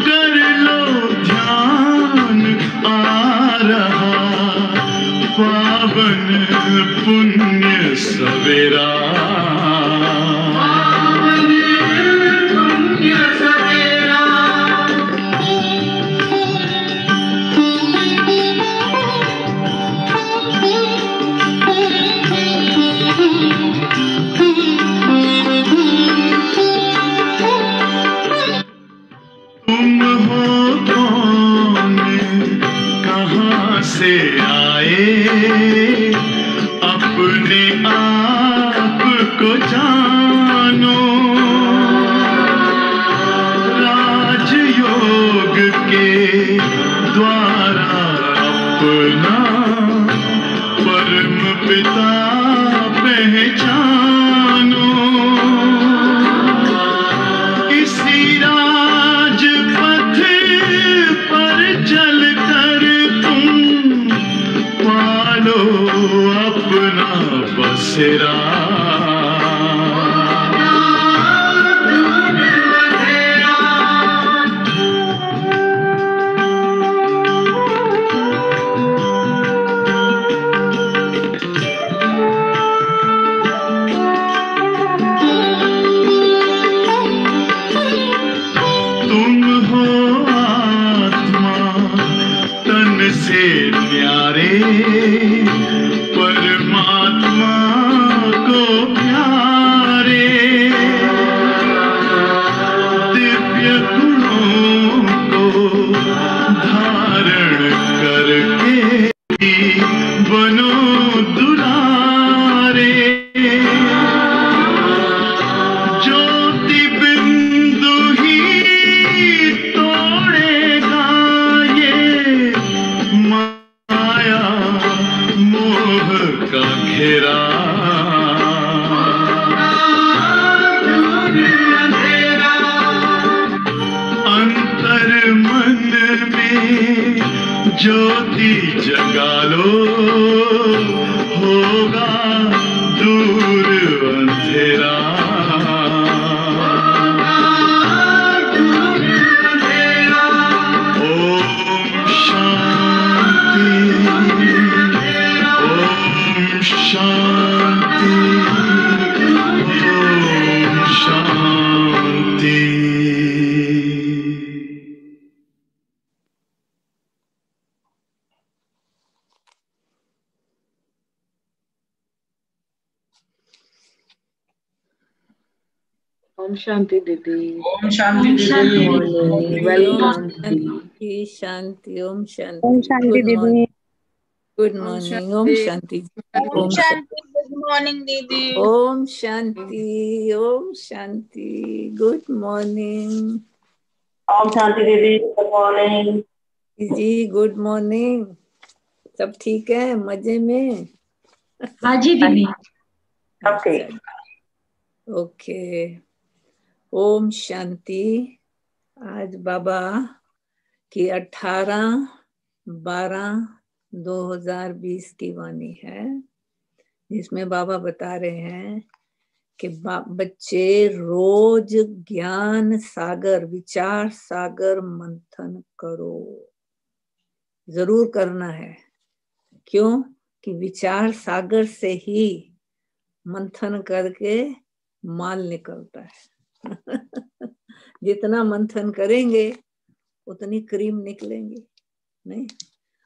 कर लो ध्यान, आ रहा पावन पुण्य सवेरा। तुम हो कौन, कहाँ से आए, अपने आप को जानो। राजयोग के द्वारा अपना परम पिता पहचानो। इसी राजपथ पर चलकर तुम पालो अपना बसेरा। तुम हो आत्मा तन से न्यारे, परमात्मा को प्यारे। दिव्य गुणों को धारण करके बनो दुलारे। ज्योति बिंदु ही तोड़ेगा ये माया मोह का घेरा। अंतर मन में ज्योति जगा लो, होगा दूर अंधेरा। ओम शांति। ओम शांति। ओम शांति। ओम शांति दीदी। ओम शांति दीदी। वेलकम शांति शांति। ओम शांति। ओम शांति दीदी। Good morning. ओम शांति। ओम शांति। गुड मॉर्निंग दीदी। ओम शांति। ओम शांति। Good morning. ओम शांति दीदी। गुड मॉर्निंग जी। Good morning. सब ठीक है, मजे में? हाँ जी दीदी। सब ठीक। ओके। ओम शांति। आज बाबा की 18/12/2020 की वाणी है, जिसमें बाबा बता रहे हैं कि बच्चे रोज ज्ञान सागर, विचार सागर मंथन करो। जरूर करना है। क्यों? कि विचार सागर से ही मंथन करके माल निकलता है। जितना मंथन करेंगे उतनी क्रीम निकलेंगी, नहीं?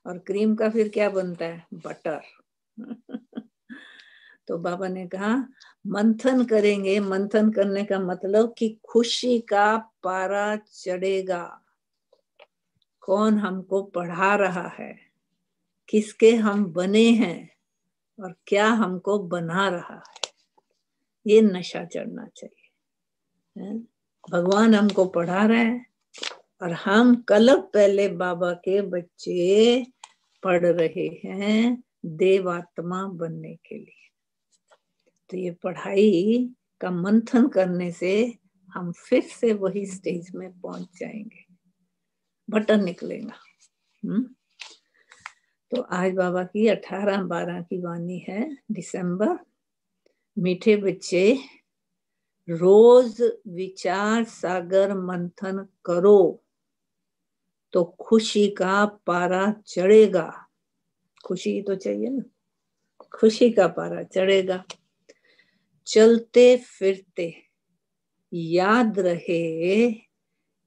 और क्रीम का फिर क्या बनता है? बटर। तो बाबा ने कहा मंथन करेंगे। मंथन करने का मतलब कि खुशी का पारा चढ़ेगा। कौन हमको पढ़ा रहा है, किसके हम बने हैं और क्या हमको बना रहा है, ये नशा चढ़ना चाहिए। भगवान हमको पढ़ा रहे हैं और हम कलप पहले बाबा के बच्चे पढ़ रहे हैं देवात्मा बनने के लिए। तो ये पढ़ाई का मंथन करने से हम फिर से वही स्टेज में पहुंच जाएंगे, बटन निकलेगा। तो आज बाबा की 18-12 की वाणी है, दिसंबर। मीठे बच्चे, रोज विचार सागर मंथन करो तो खुशी का पारा चढ़ेगा। खुशी तो चाहिए ना, खुशी का पारा चढ़ेगा। चलते फिरते याद रहे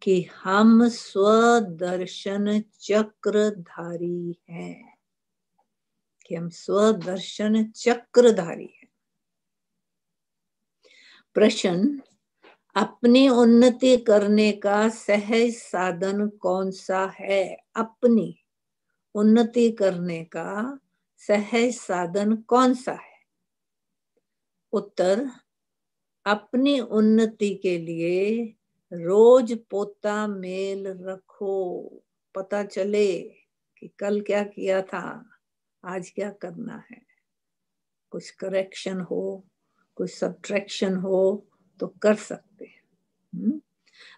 कि हम स्वदर्शन चक्रधारी हैं, कि हम स्वदर्शन चक्रधारी हैं। प्रश्न, अपनी उन्नति करने का सहज साधन कौन सा है? अपनी उन्नति करने का सहज साधन कौन सा है? उत्तर, अपनी उन्नति के लिए रोज पोता मेल रखो। पता चले कि कल क्या किया था, आज क्या करना है। कुछ करेक्शन हो, कुछ सब्ट्रैक्शन हो तो कर सकते हैं।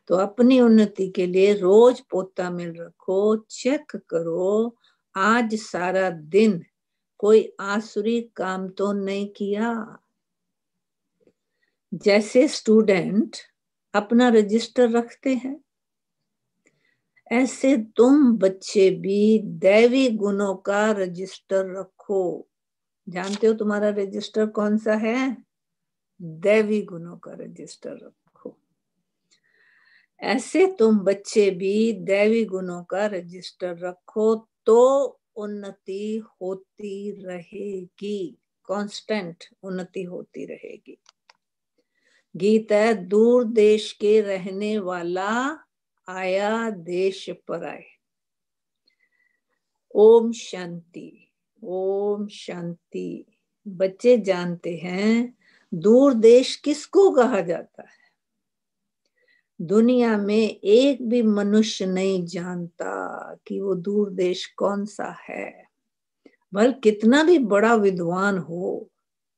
तो अपनी उन्नति के लिए रोज पोता मेल रखो, चेक करो आज सारा दिन कोई आसुरी काम तो नहीं किया। जैसे स्टूडेंट अपना रजिस्टर रखते हैं, ऐसे तुम बच्चे भी दैवी गुणों का रजिस्टर रखो। जानते हो तुम्हारा रजिस्टर कौन सा है? दैवी गुणों का रजिस्टर रखो। ऐसे तुम बच्चे भी दैवी गुणों का रजिस्टर रखो तो उन्नति होती रहेगी, कांस्टेंट उन्नति होती रहेगी। गीत है, दूर देश के रहने वाला आया देश पर आए। ओम शांति, ओम शांति। बच्चे जानते हैं दूर देश किसको कहा जाता है? दुनिया में एक भी मनुष्य नहीं जानता कि वो दूर देश कौन सा है। भले कितना भी बड़ा विद्वान हो,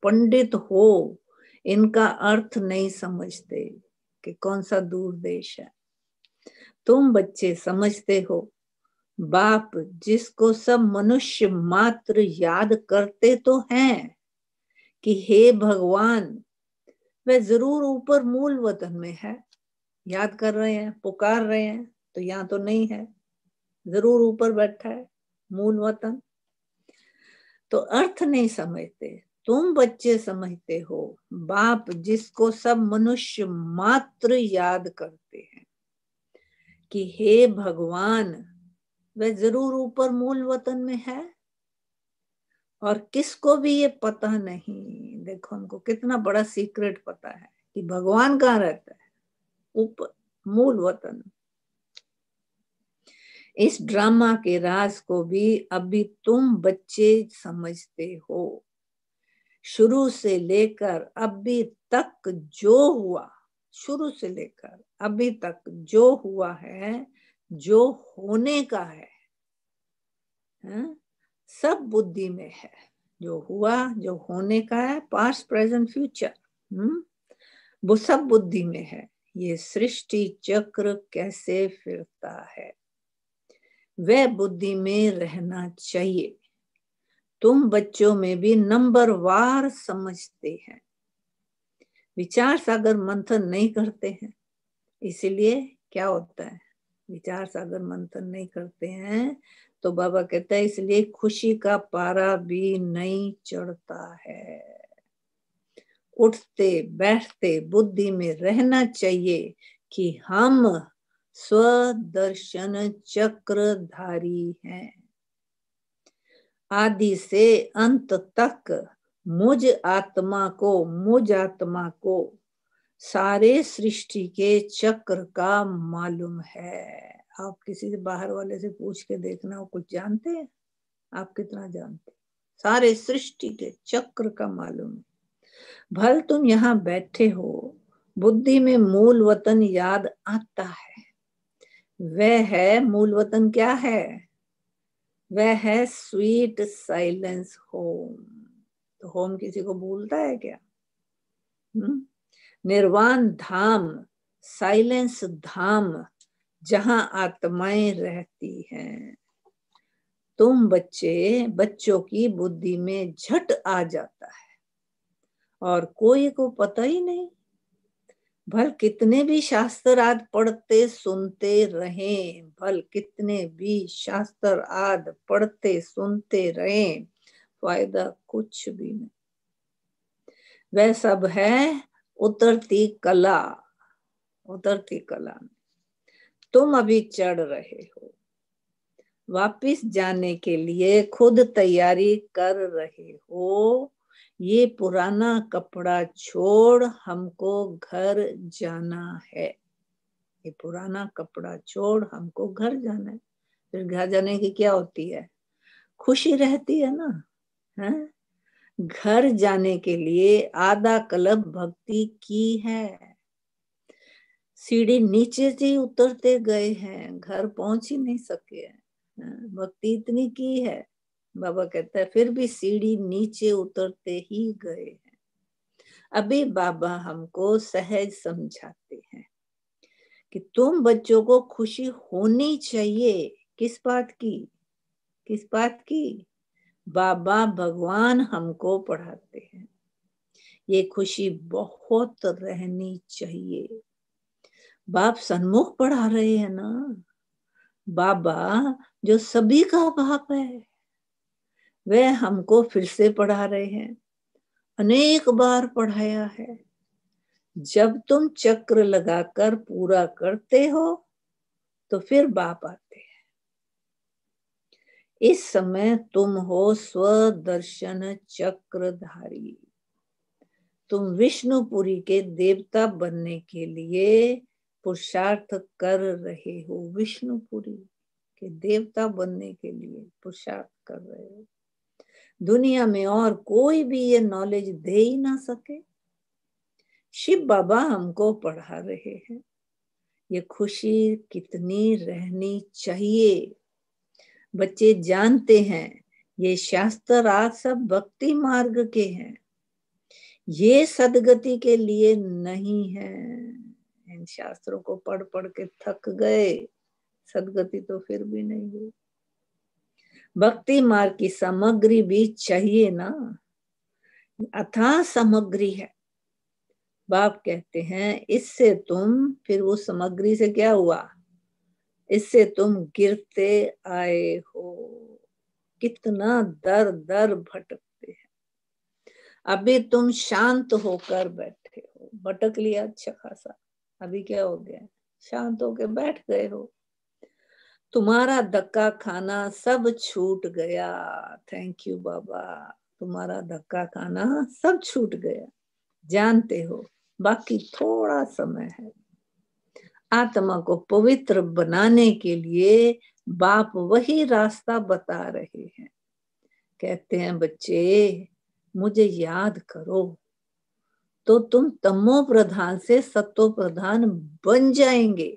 पंडित हो, इनका अर्थ नहीं समझते कि कौन सा दूर देश है। तुम बच्चे समझते हो। बाप जिसको सब मनुष्य मात्र याद करते तो हैं कि हे भगवान, वह जरूर ऊपर मूल वतन में है। याद कर रहे हैं, पुकार रहे हैं, तो यहाँ तो नहीं है, जरूर ऊपर बैठा है मूल वतन। तो अर्थ नहीं समझते। तुम बच्चे समझते हो। बाप जिसको सब मनुष्य मात्र याद करते हैं कि हे भगवान, वह जरूर ऊपर मूल वतन में है। और किसको भी ये पता नहीं। देखो हमको कितना बड़ा सीक्रेट पता है कि भगवान कहाँ रहता है, ऊपर मूल वतन। इस ड्रामा के राज को भी अभी तुम बच्चे समझते हो। शुरू से लेकर अभी तक जो हुआ, शुरू से लेकर अभी तक जो हुआ है, जो होने का है, सब बुद्धि में है। जो हुआ, जो होने का है, पास्ट प्रेजेंट फ्यूचर, वो सब बुद्धि में है। ये सृष्टि चक्र कैसे फिरता है, वह बुद्धि में रहना चाहिए। तुम बच्चों में भी नंबरवार समझते हैं, विचार सागर मंथन नहीं करते हैं। इसीलिए क्या होता है, विचार सागर मंथन नहीं करते हैं तो बाबा कहता है इसलिए खुशी का पारा भी नहीं चढ़ता है। उठते बैठते बुद्धि में रहना चाहिए कि हम स्वदर्शन चक्रधारी हैं। आदि से अंत तक मुझ आत्मा को सारे सृष्टि के चक्र का मालूम है। आप किसी से बाहर वाले से पूछ के देखना, वो कुछ जानते हैं? आप कितना जानते? सारे सृष्टि के चक्र का मालूम है। भल तुम यहाँ बैठे हो, बुद्धि में मूल वतन याद आता है। वह है मूल वतन, क्या है? वह है स्वीट साइलेंस होम। तो होम किसी को भूलता है क्या? निर्वाण धाम, साइलेंस धाम, जहां आत्माएं रहती हैं। तुम बच्चों की बुद्धि में झट आ जाता है और कोई को पता ही नहीं। भल कितने भी शास्त्र आदि पढ़ते सुनते रहें, भल कितने भी शास्त्र आदि पढ़ते सुनते रहें, फायदा कुछ भी नहीं। वह सब है उतरती कला। उतरती कला में तुम अभी चढ़ रहे हो, वापिस जाने के लिए खुद तैयारी कर रहे हो। ये पुराना कपड़ा छोड़ हमको घर जाना है। ये पुराना कपड़ा छोड़ हमको घर जाना है। फिर घर जाने की क्या होती है? खुशी रहती है ना, है? घर जाने के लिए आधा कल्प भक्ति की है। सीढ़ी नीचे से उतरते गए हैं, घर पहुंच ही नहीं सके हैं। भक्ति इतनी की है, बाबा कहता है फिर भी सीढ़ी नीचे उतरते ही गए हैं। अभी बाबा हमको सहज समझाते हैं कि तुम बच्चों को खुशी होनी चाहिए। किस बात की? किस बात की? बाबा भगवान हमको पढ़ाते हैं, ये खुशी बहुत रहनी चाहिए। बाप सन्मुख पढ़ा रहे हैं ना। बाबा जो सभी का बाप है, वह हमको फिर से पढ़ा रहे हैं। अनेक बार पढ़ाया है। जब तुम चक्र लगाकर पूरा करते हो तो फिर बाप आते हैं। इस समय तुम हो स्वदर्शन चक्रधारी। तुम विष्णुपुरी के देवता बनने के लिए पुरुषार्थ कर रहे हो। विष्णुपुरी के देवता बनने के लिए पुरुषार्थ कर रहे हो। दुनिया में और कोई भी ये नॉलेज दे ही ना सके। शिव बाबा हमको पढ़ा रहे हैं। ये खुशी कितनी रहनी चाहिए। बच्चे जानते हैं ये शास्त्र आज सब भक्ति मार्ग के हैं, ये सदगति के लिए नहीं है। इन शास्त्रों को पढ़ पढ़ के थक गए, सदगति तो फिर भी नहीं हुई। भक्ति मार्ग की सामग्री भी चाहिए ना, अथाह सामग्री है। बाप कहते हैं इससे तुम, फिर वो सामग्री से क्या हुआ? इससे तुम गिरते आए हो। कितना दर दर भटकते हैं। अभी तुम शांत होकर बैठे हो, भटक लिया अच्छा खासा, अभी क्या हो गया? शांत होकर बैठ गए हो। तुम्हारा धक्का खाना सब छूट गया। थैंक यू बाबा, तुम्हारा धक्का खाना सब छूट गया। जानते हो बाकी थोड़ा समय है। आत्मा को पवित्र बनाने के लिए बाप वही रास्ता बता रहे हैं। कहते हैं बच्चे मुझे याद करो तो तुम तमो प्रधान से सत्तो प्रधान बन जाएंगे।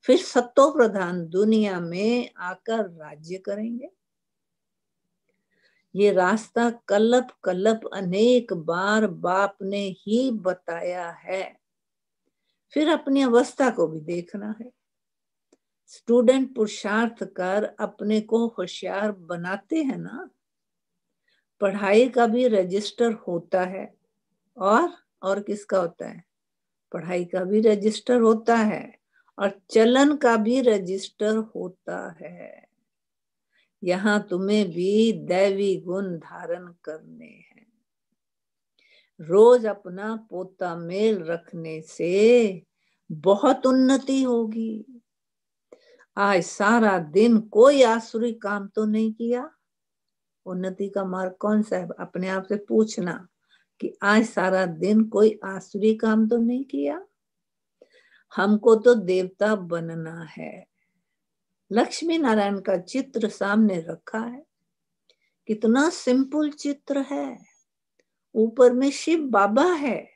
फिर सत्तो प्रधान दुनिया में आकर राज्य करेंगे। ये रास्ता कल्प कल्प अनेक बार बाप ने ही बताया है। फिर अपनी अवस्था को भी देखना है। स्टूडेंट पुरुषार्थ कर अपने को होशियार बनाते हैं ना। पढ़ाई का भी रजिस्टर होता है और किसका होता है? पढ़ाई का भी रजिस्टर होता है और चलन का भी रजिस्टर होता है। यहाँ तुम्हें भी दैवी गुण धारण करने हैं। रोज अपना पोता मेल रखने से बहुत उन्नति होगी। आज सारा दिन कोई आसुरी काम तो नहीं किया? उन्नति का मार्ग कौन सा है? अपने आप से पूछना कि आज सारा दिन कोई आसुरी काम तो नहीं किया। हमको तो देवता बनना है। लक्ष्मी नारायण का चित्र सामने रखा है, कितना सिंपल चित्र है। ऊपर में शिव बाबा है।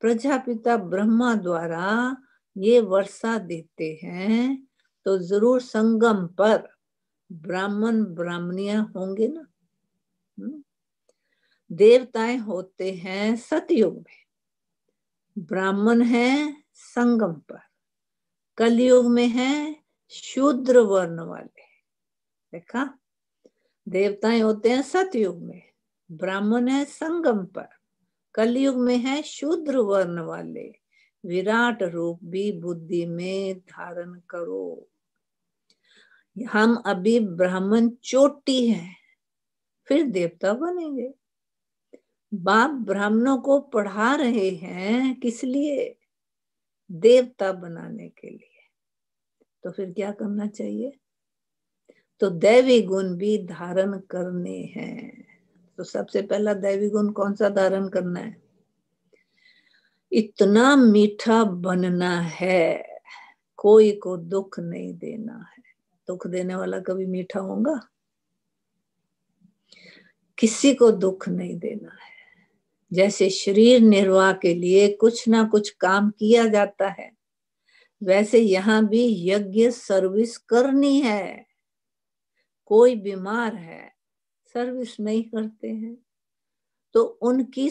प्रजापिता ब्रह्मा द्वारा ये वर्षा देते हैं, तो जरूर संगम पर ब्राह्मण ब्राह्मणियां होंगे ना। देवताएं होते हैं सतयुग में, ब्राह्मण है संगम पर, कलयुग में है शूद्र वर्ण वाले। देखा, देवताएं होते हैं सतयुग में, ब्राह्मण है संगम पर, कलयुग में है शूद्र वर्ण वाले। विराट रूप भी बुद्धि में धारण करो। हम अभी ब्राह्मण चोटी हैं, फिर देवता बनेंगे। बाप ब्राह्मणों को पढ़ा रहे हैं, किस लिए? देवता बनाने के लिए। तो फिर क्या करना चाहिए? तो दैवी गुण भी धारण करने हैं। तो सबसे पहला दैवी गुण कौन सा धारण करना है? इतना मीठा बनना है, कोई को दुख नहीं देना है। दुख देने वाला कभी मीठा होगा? किसी को दुख नहीं देना है। जैसे शरीर निर्वाह के लिए कुछ ना कुछ काम किया जाता है, वैसे यहाँ भी यज्ञ सर्विस करनी है। कोई बीमार है, सर्विस नहीं करते हैं, तो उनकी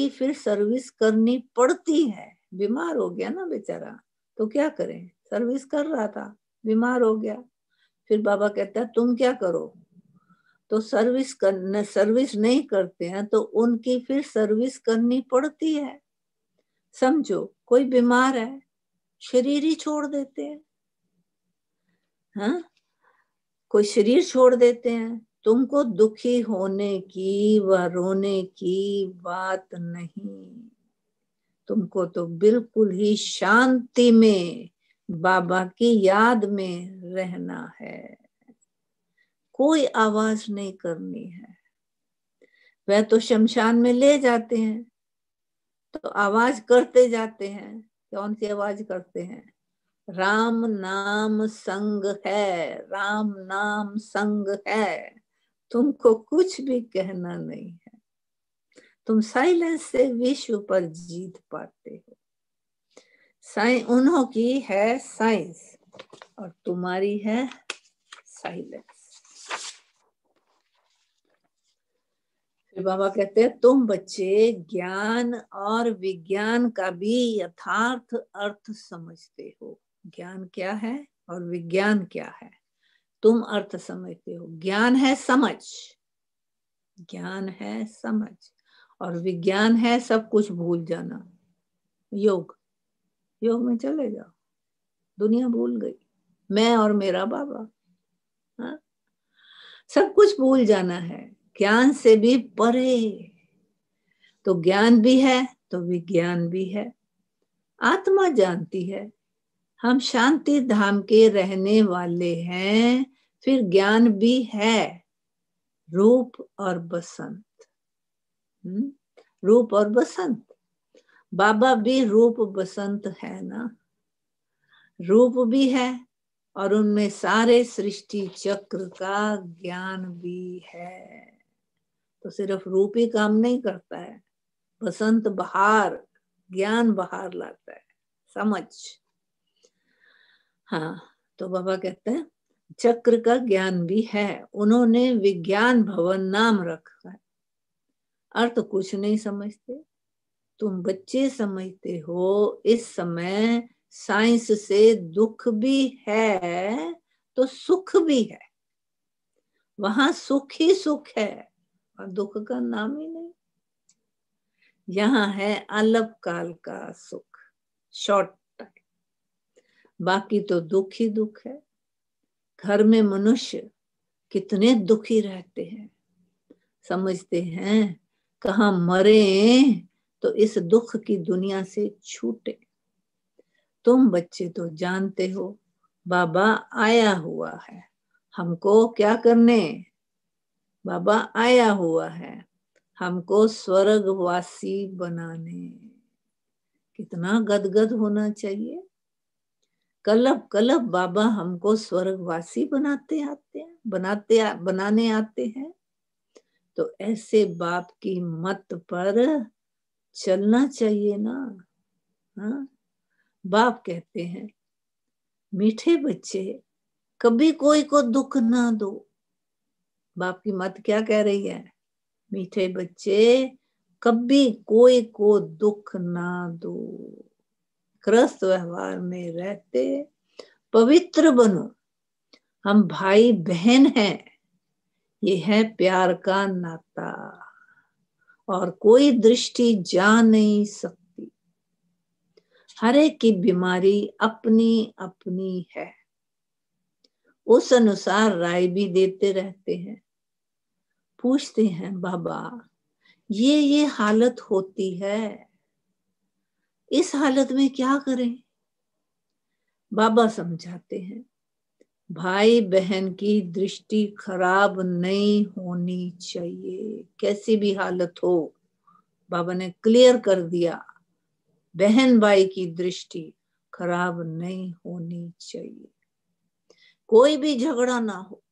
फिर सर्विस करनी पड़ती है। बीमार हो गया ना बेचारा, तो क्या करें? सर्विस कर रहा था, बीमार हो गया, फिर बाबा कहता है तुम क्या करो? तो सर्विस नहीं करते हैं, तो उनकी फिर सर्विस करनी पड़ती है। समझो, कोई बीमार है, शरीर ही छोड़ देते हैं। हाँ, कोई शरीर छोड़ देते हैं। तुमको दुखी होने की व रोने की बात नहीं। तुमको तो बिल्कुल ही शांति में बाबा की याद में रहना है। कोई आवाज नहीं करनी है। वह तो शमशान में ले जाते हैं, तो आवाज करते जाते हैं। कौन सी आवाज करते हैं? राम नाम संग है, राम नाम संग है। तुमको कुछ भी कहना नहीं है। तुम साइलेंस से विश्व पर जीत पाते हो। उन्हों की है साइंस और तुम्हारी है साइलेंस। फिर बाबा कहते हैं तुम बच्चे ज्ञान और विज्ञान का भी यथार्थ अर्थ समझते हो। ज्ञान क्या है और विज्ञान क्या है? तुम अर्थ समझते हो। ज्ञान है समझ, ज्ञान है समझ, और विज्ञान है सब कुछ भूल जाना। योग में चले जाओ, दुनिया भूल गई, मैं और मेरा बाबा। हाँ? सब कुछ भूल जाना है, ज्ञान से भी परे। तो ज्ञान भी है तो विज्ञान भी है। आत्मा जानती है हम शांति धाम के रहने वाले हैं। फिर ज्ञान भी है, रूप और बसंत। रूप और बसंत, बाबा भी रूप बसंत है ना। रूप भी है और उनमें सारे सृष्टि चक्र का ज्ञान भी है। तो सिर्फ रूप ही काम नहीं करता है, बसंत बहार, ज्ञान बहार लाता है, समझ। हाँ, तो बाबा कहते हैं चक्र का ज्ञान भी है। उन्होंने विज्ञान भवन नाम रखा है। अर्थ कुछ नहीं समझते। तुम बच्चे समझते हो। इस समय साइंस से दुख भी है तो सुख भी है। वहां सुख ही सुख है और दुख का नाम ही नहीं। यहाँ है अल्पकाल का सुख, शॉर्ट टाइम। बाकी तो दुख ही दुख है। घर में मनुष्य कितने दुखी रहते हैं, समझते हैं कहाँ मरे तो इस दुख की दुनिया से छूटे। तुम बच्चे तो जानते हो बाबा आया हुआ है, हमको क्या करने? बाबा आया हुआ है हमको स्वर्गवासी बनाने। कितना गदगद होना चाहिए। कलब कलब बाबा हमको स्वर्गवासी बनाने आते हैं। तो ऐसे बाप की मत पर चलना चाहिए ना। हाँ, बाप कहते हैं मीठे बच्चे कभी कोई को दुख ना दो। बाप की मत क्या कह रही है? मीठे बच्चे कभी कोई को दुख ना दो। क्रस्त व्यवहार में रहते पवित्र बनो। हम भाई बहन हैं, ये है प्यार का नाता और कोई दृष्टि जा नहीं सकती। हर एक की बीमारी अपनी अपनी है, उस अनुसार राय भी देते रहते हैं। पूछते हैं बाबा ये हालत होती है, इस हालत में क्या करें? बाबा समझाते हैं भाई बहन की दृष्टि खराब नहीं होनी चाहिए। कैसी भी हालत हो, बाबा ने क्लियर कर दिया, बहन भाई की दृष्टि खराब नहीं होनी चाहिए। कोई भी झगड़ा ना हो।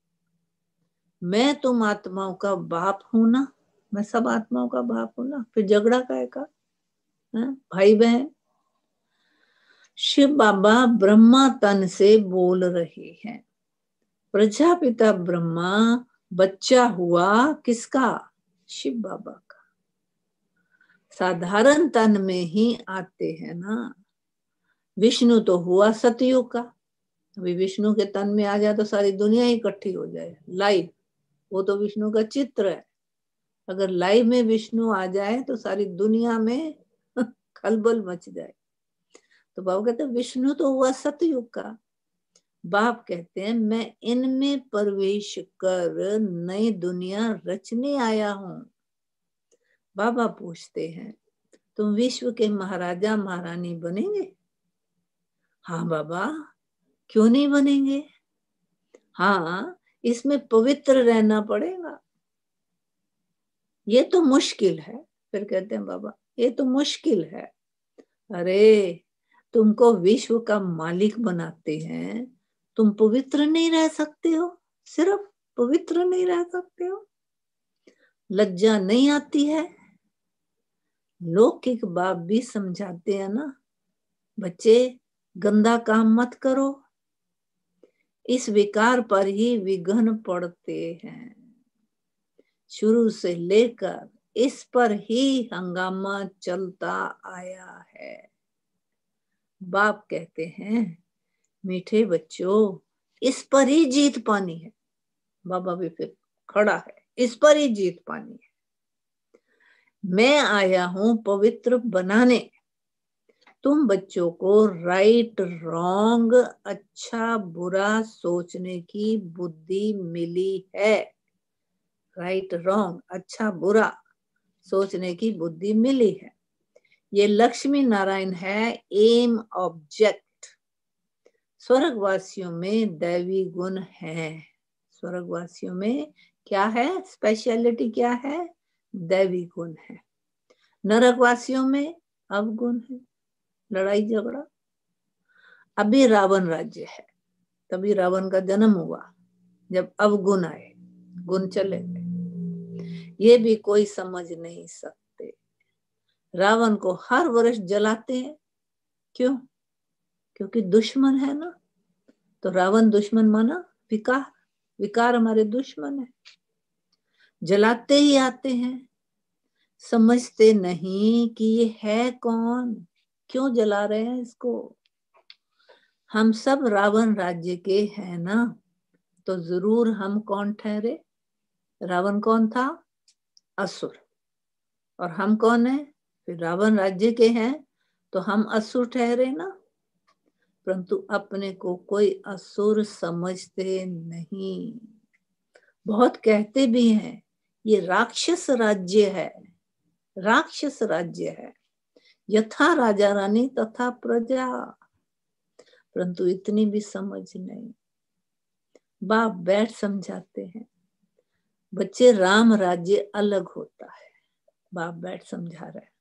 मैं तुम आत्माओं का बाप हूं ना, मैं सब आत्माओं का बाप हूं ना, फिर झगड़ा काहे का? भाई बहन। शिव बाबा ब्रह्मा तन से बोल रहे हैं। प्रजापिता ब्रह्मा बच्चा हुआ किसका? शिव बाबा का। साधारण तन में ही आते हैं ना। विष्णु तो हुआ सतयुग का। अभी विष्णु के तन में आ जाए तो सारी दुनिया ही इकट्ठी हो जाए लाइव। वो तो विष्णु का चित्र है। अगर लाइव में विष्णु आ जाए तो सारी दुनिया में खलबल मच जाए। तो बाबा कहते हैं विष्णु तो हुआ सतयुग का। बाप कहते हैं मैं इनमें प्रवेश कर नई दुनिया रचने आया हूं। बाबा पूछते हैं तुम विश्व के महाराजा महारानी बनेंगे? हाँ बाबा, क्यों नहीं बनेंगे? हाँ, इसमें पवित्र रहना पड़ेगा। ये तो मुश्किल है। फिर कहते हैं बाबा ये तो मुश्किल है। अरे तुमको विश्व का मालिक बनाते हैं, तुम पवित्र नहीं रह सकते हो? सिर्फ पवित्र नहीं रह सकते हो? लज्जा नहीं आती है? लौकिक बाप भी समझाते हैं ना, बच्चे गंदा काम मत करो। इस विकार पर ही विघ्न पड़ते हैं। शुरू से लेकर इस पर ही हंगामा चलता आया है। बाप कहते हैं मीठे बच्चों, इस पर ही जीत पानी है। बाबा भी फिर खड़ा है, इस पर ही जीत पानी है। मैं आया हूं पवित्र बनाने। तुम बच्चों को राइट रॉन्ग, अच्छा बुरा सोचने की बुद्धि मिली है। राइट रॉन्ग, अच्छा बुरा सोचने की बुद्धि मिली है। ये लक्ष्मी नारायण है, एम ऑब्जेक्ट। स्वर्गवासियों में दैवी गुण है। स्वर्गवासियों में क्या है? स्पेशलिटी क्या है? दैवी गुण है। नरकवासियों में अवगुण है, लड़ाई झगड़ा। अभी रावण राज्य है, तभी रावण का जन्म हुआ जब अवगुण आए, गुण चले गए। ये भी कोई समझ नहीं सकते। रावण को हर वर्ष जलाते हैं। क्यों? क्योंकि दुश्मन है ना। तो रावण दुश्मन माना विकार। विकार हमारे दुश्मन है, जलाते ही आते हैं। समझते नहीं कि ये है कौन, क्यों जला रहे हैं इसको। हम सब रावण राज्य के हैं ना, तो जरूर हम कौन ठहरे? रावण कौन था? असुर। और हम कौन है? फिर रावण राज्य के हैं तो हम असुर ठहरे ना। परंतु अपने को कोई असुर समझते नहीं। बहुत कहते भी हैं ये राक्षस राज्य है, राक्षस राज्य है। यथा राजा रानी तथा प्रजा। परंतु इतनी भी समझ नहीं। बाप बैठ समझाते हैं बच्चे राम राज्य अलग होता है, बाप बैठ समझा रहा है।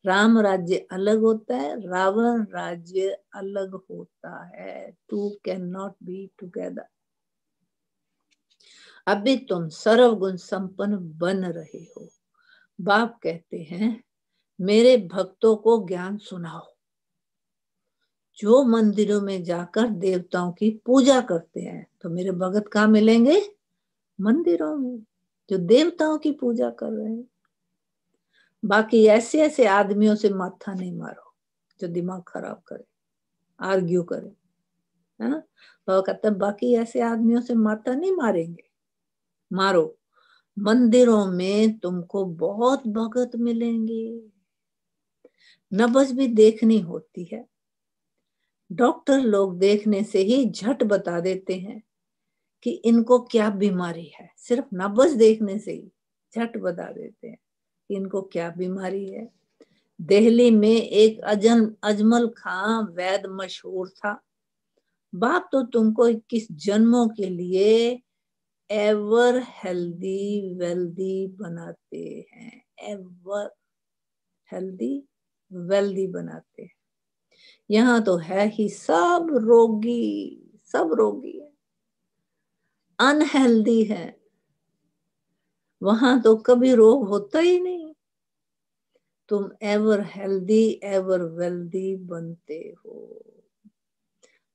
राम राज्य अलग होता है, रावण राज्य अलग होता है। Two cannot be together. अभी तुम सर्वगुण संपन्न बन रहे हो। बाप कहते हैं मेरे भक्तों को ज्ञान सुनाओ, जो मंदिरों में जाकर देवताओं की पूजा करते हैं। तो मेरे भगत कहाँ मिलेंगे? मंदिरों में, जो देवताओं की पूजा कर रहे हैं। बाकी ऐसे ऐसे आदमियों से माथा नहीं मारो जो दिमाग खराब करे, आर्ग्यू करे, है ना। बाबा कहते हैं बाकी ऐसे आदमियों से माथा नहीं मारेंगे, मारो। मंदिरों में तुमको बहुत भगत मिलेंगे। नब्ज भी देखनी होती है। डॉक्टर लोग देखने से ही झट बता देते हैं कि इनको क्या बीमारी है। सिर्फ नब्ज देखने से ही झट बता देते हैं कि इनको क्या बीमारी है। दिल्ली में एक अजमल खां वैद्य मशहूर था। बाप तो तुमको 21 जन्मों के लिए एवर हेल्दी वेल्दी बनाते हैं, एवर हेल्दी वेल्दी बनाते हैं। यहाँ तो है ही सब रोगी है, अनहेल्दी है। वहां तो कभी रोग होता ही नहीं। तुम एवर हेल्दी एवर वेल्दी बनते हो।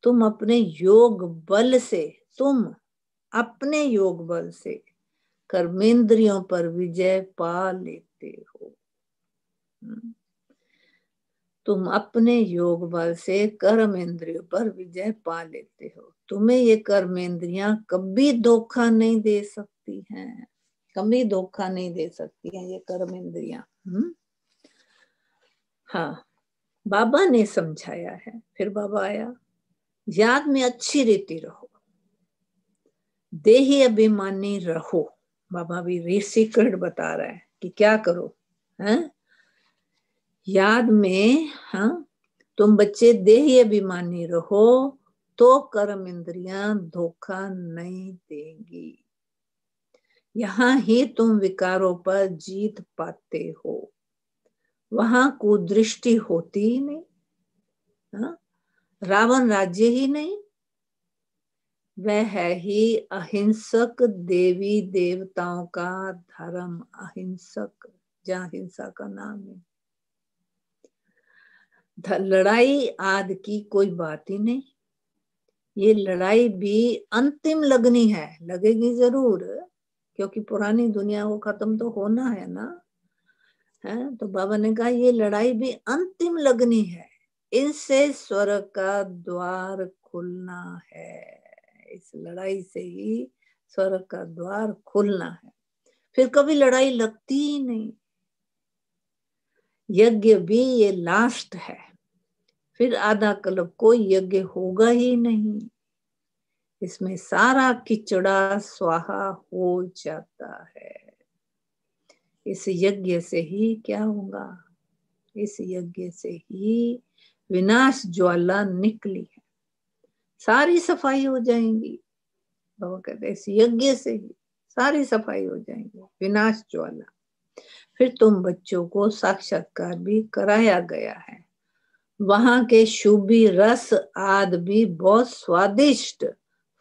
तुम अपने योग बल से कर्मेंद्रियों पर विजय पा लेते हो। तुम अपने योग बल से कर्मेंद्रियों पर विजय पा लेते हो। तुम्हें ये कर्मेंद्रियां कभी धोखा नहीं दे सकती हैं, कभी धोखा नहीं दे सकती हैं ये कर्मेंद्रियां। हाँ, बाबा ने समझाया है। फिर बाबा आया, याद में अच्छी रीति रहो, देही अभिमानी रहो। बाबा भी सीक्रेट बता रहा है कि क्या करो, हैं? याद में, हाँ, तुम बच्चे देही अभिमानी रहो तो कर्म इंद्रियां धोखा नहीं देंगी। यहाँ ही तुम विकारों पर जीत पाते हो, वहां कुदृष्टि होती ही नहीं, हाँ? रावण राज्य ही नहीं, वह है ही अहिंसक देवी देवताओं का धर्म। अहिंसक, जहाँ हिंसा का नाम है। लड़ाई आदि की कोई बात ही नहीं। ये लड़ाई भी अंतिम लगनी है, लगेगी जरूर, क्योंकि पुरानी दुनिया को खत्म तो होना है ना, है। तो बाबा ने कहा ये लड़ाई भी अंतिम लगनी है, इनसे स्वर्ग का द्वार खुलना है। इस लड़ाई से ही स्वर्ग का द्वार खुलना है। फिर कभी लड़ाई लगती ही नहीं। यज्ञ भी ये लास्ट है, फिर आधा कल्प कोई यज्ञ होगा ही नहीं। इसमें सारा किचड़ा स्वाहा हो जाता है। इस यज्ञ से ही क्या होगा? इस यज्ञ से ही विनाश ज्वाला निकली है, सारी सफाई हो जाएंगी। बाबा कहते हैं इस यज्ञ से ही सारी सफाई हो जाएंगी, विनाश ज्वाला। फिर तुम बच्चों को साक्षात्कार भी कराया गया है। वहां के शुभी रस आदि भी बहुत स्वादिष्ट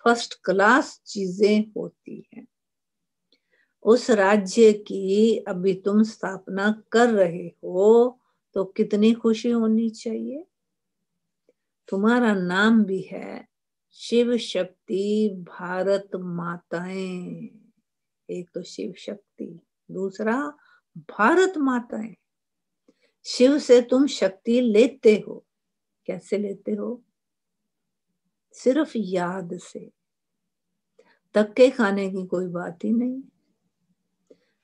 फर्स्ट क्लास चीजें होती हैं। उस राज्य की अभी तुम स्थापना कर रहे हो तो कितनी खुशी होनी चाहिए। तुम्हारा नाम भी है शिव शक्ति भारत माताएं। एक तो शिव शक्ति, दूसरा भारत माताएं। शिव से तुम शक्ति लेते हो। कैसे लेते हो? सिर्फ याद से। धक्के खाने की कोई बात ही नहीं।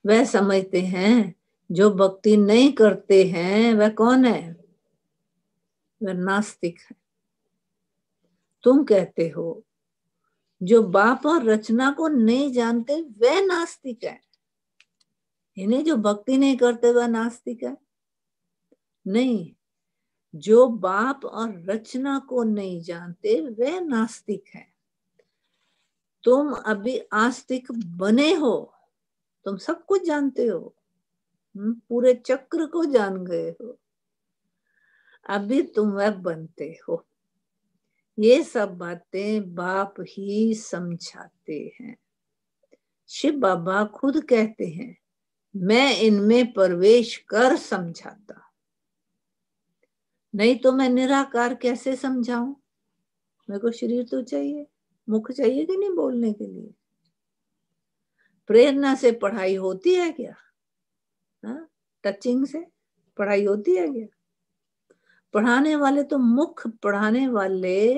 वह समझते हैं जो भक्ति नहीं करते हैं वह कौन है? वह नास्तिक है। तुम कहते हो जो बाप और रचना को नहीं जानते वह नास्तिक है। इन्हें जो भक्ति नहीं करते वह नास्तिक है? नहीं, जो बाप और रचना को नहीं जानते वह नास्तिक है। तुम अभी आस्तिक बने हो, तुम सब कुछ जानते हो, पूरे चक्र को जान गए हो, अभी तुम वह बनते हो। ये सब बातें बाप ही समझाते हैं। शिव बाबा खुद कहते हैं, मैं इनमें प्रवेश कर समझाता, नहीं तो मैं निराकार कैसे समझाऊं? मेरे को शरीर तो चाहिए, मुख चाहिए कि नहीं बोलने के लिए? प्रेरणा से पढ़ाई होती है क्या? टचिंग से पढ़ाई होती है क्या? पढ़ाने वाले तो मुख, पढ़ाने वाले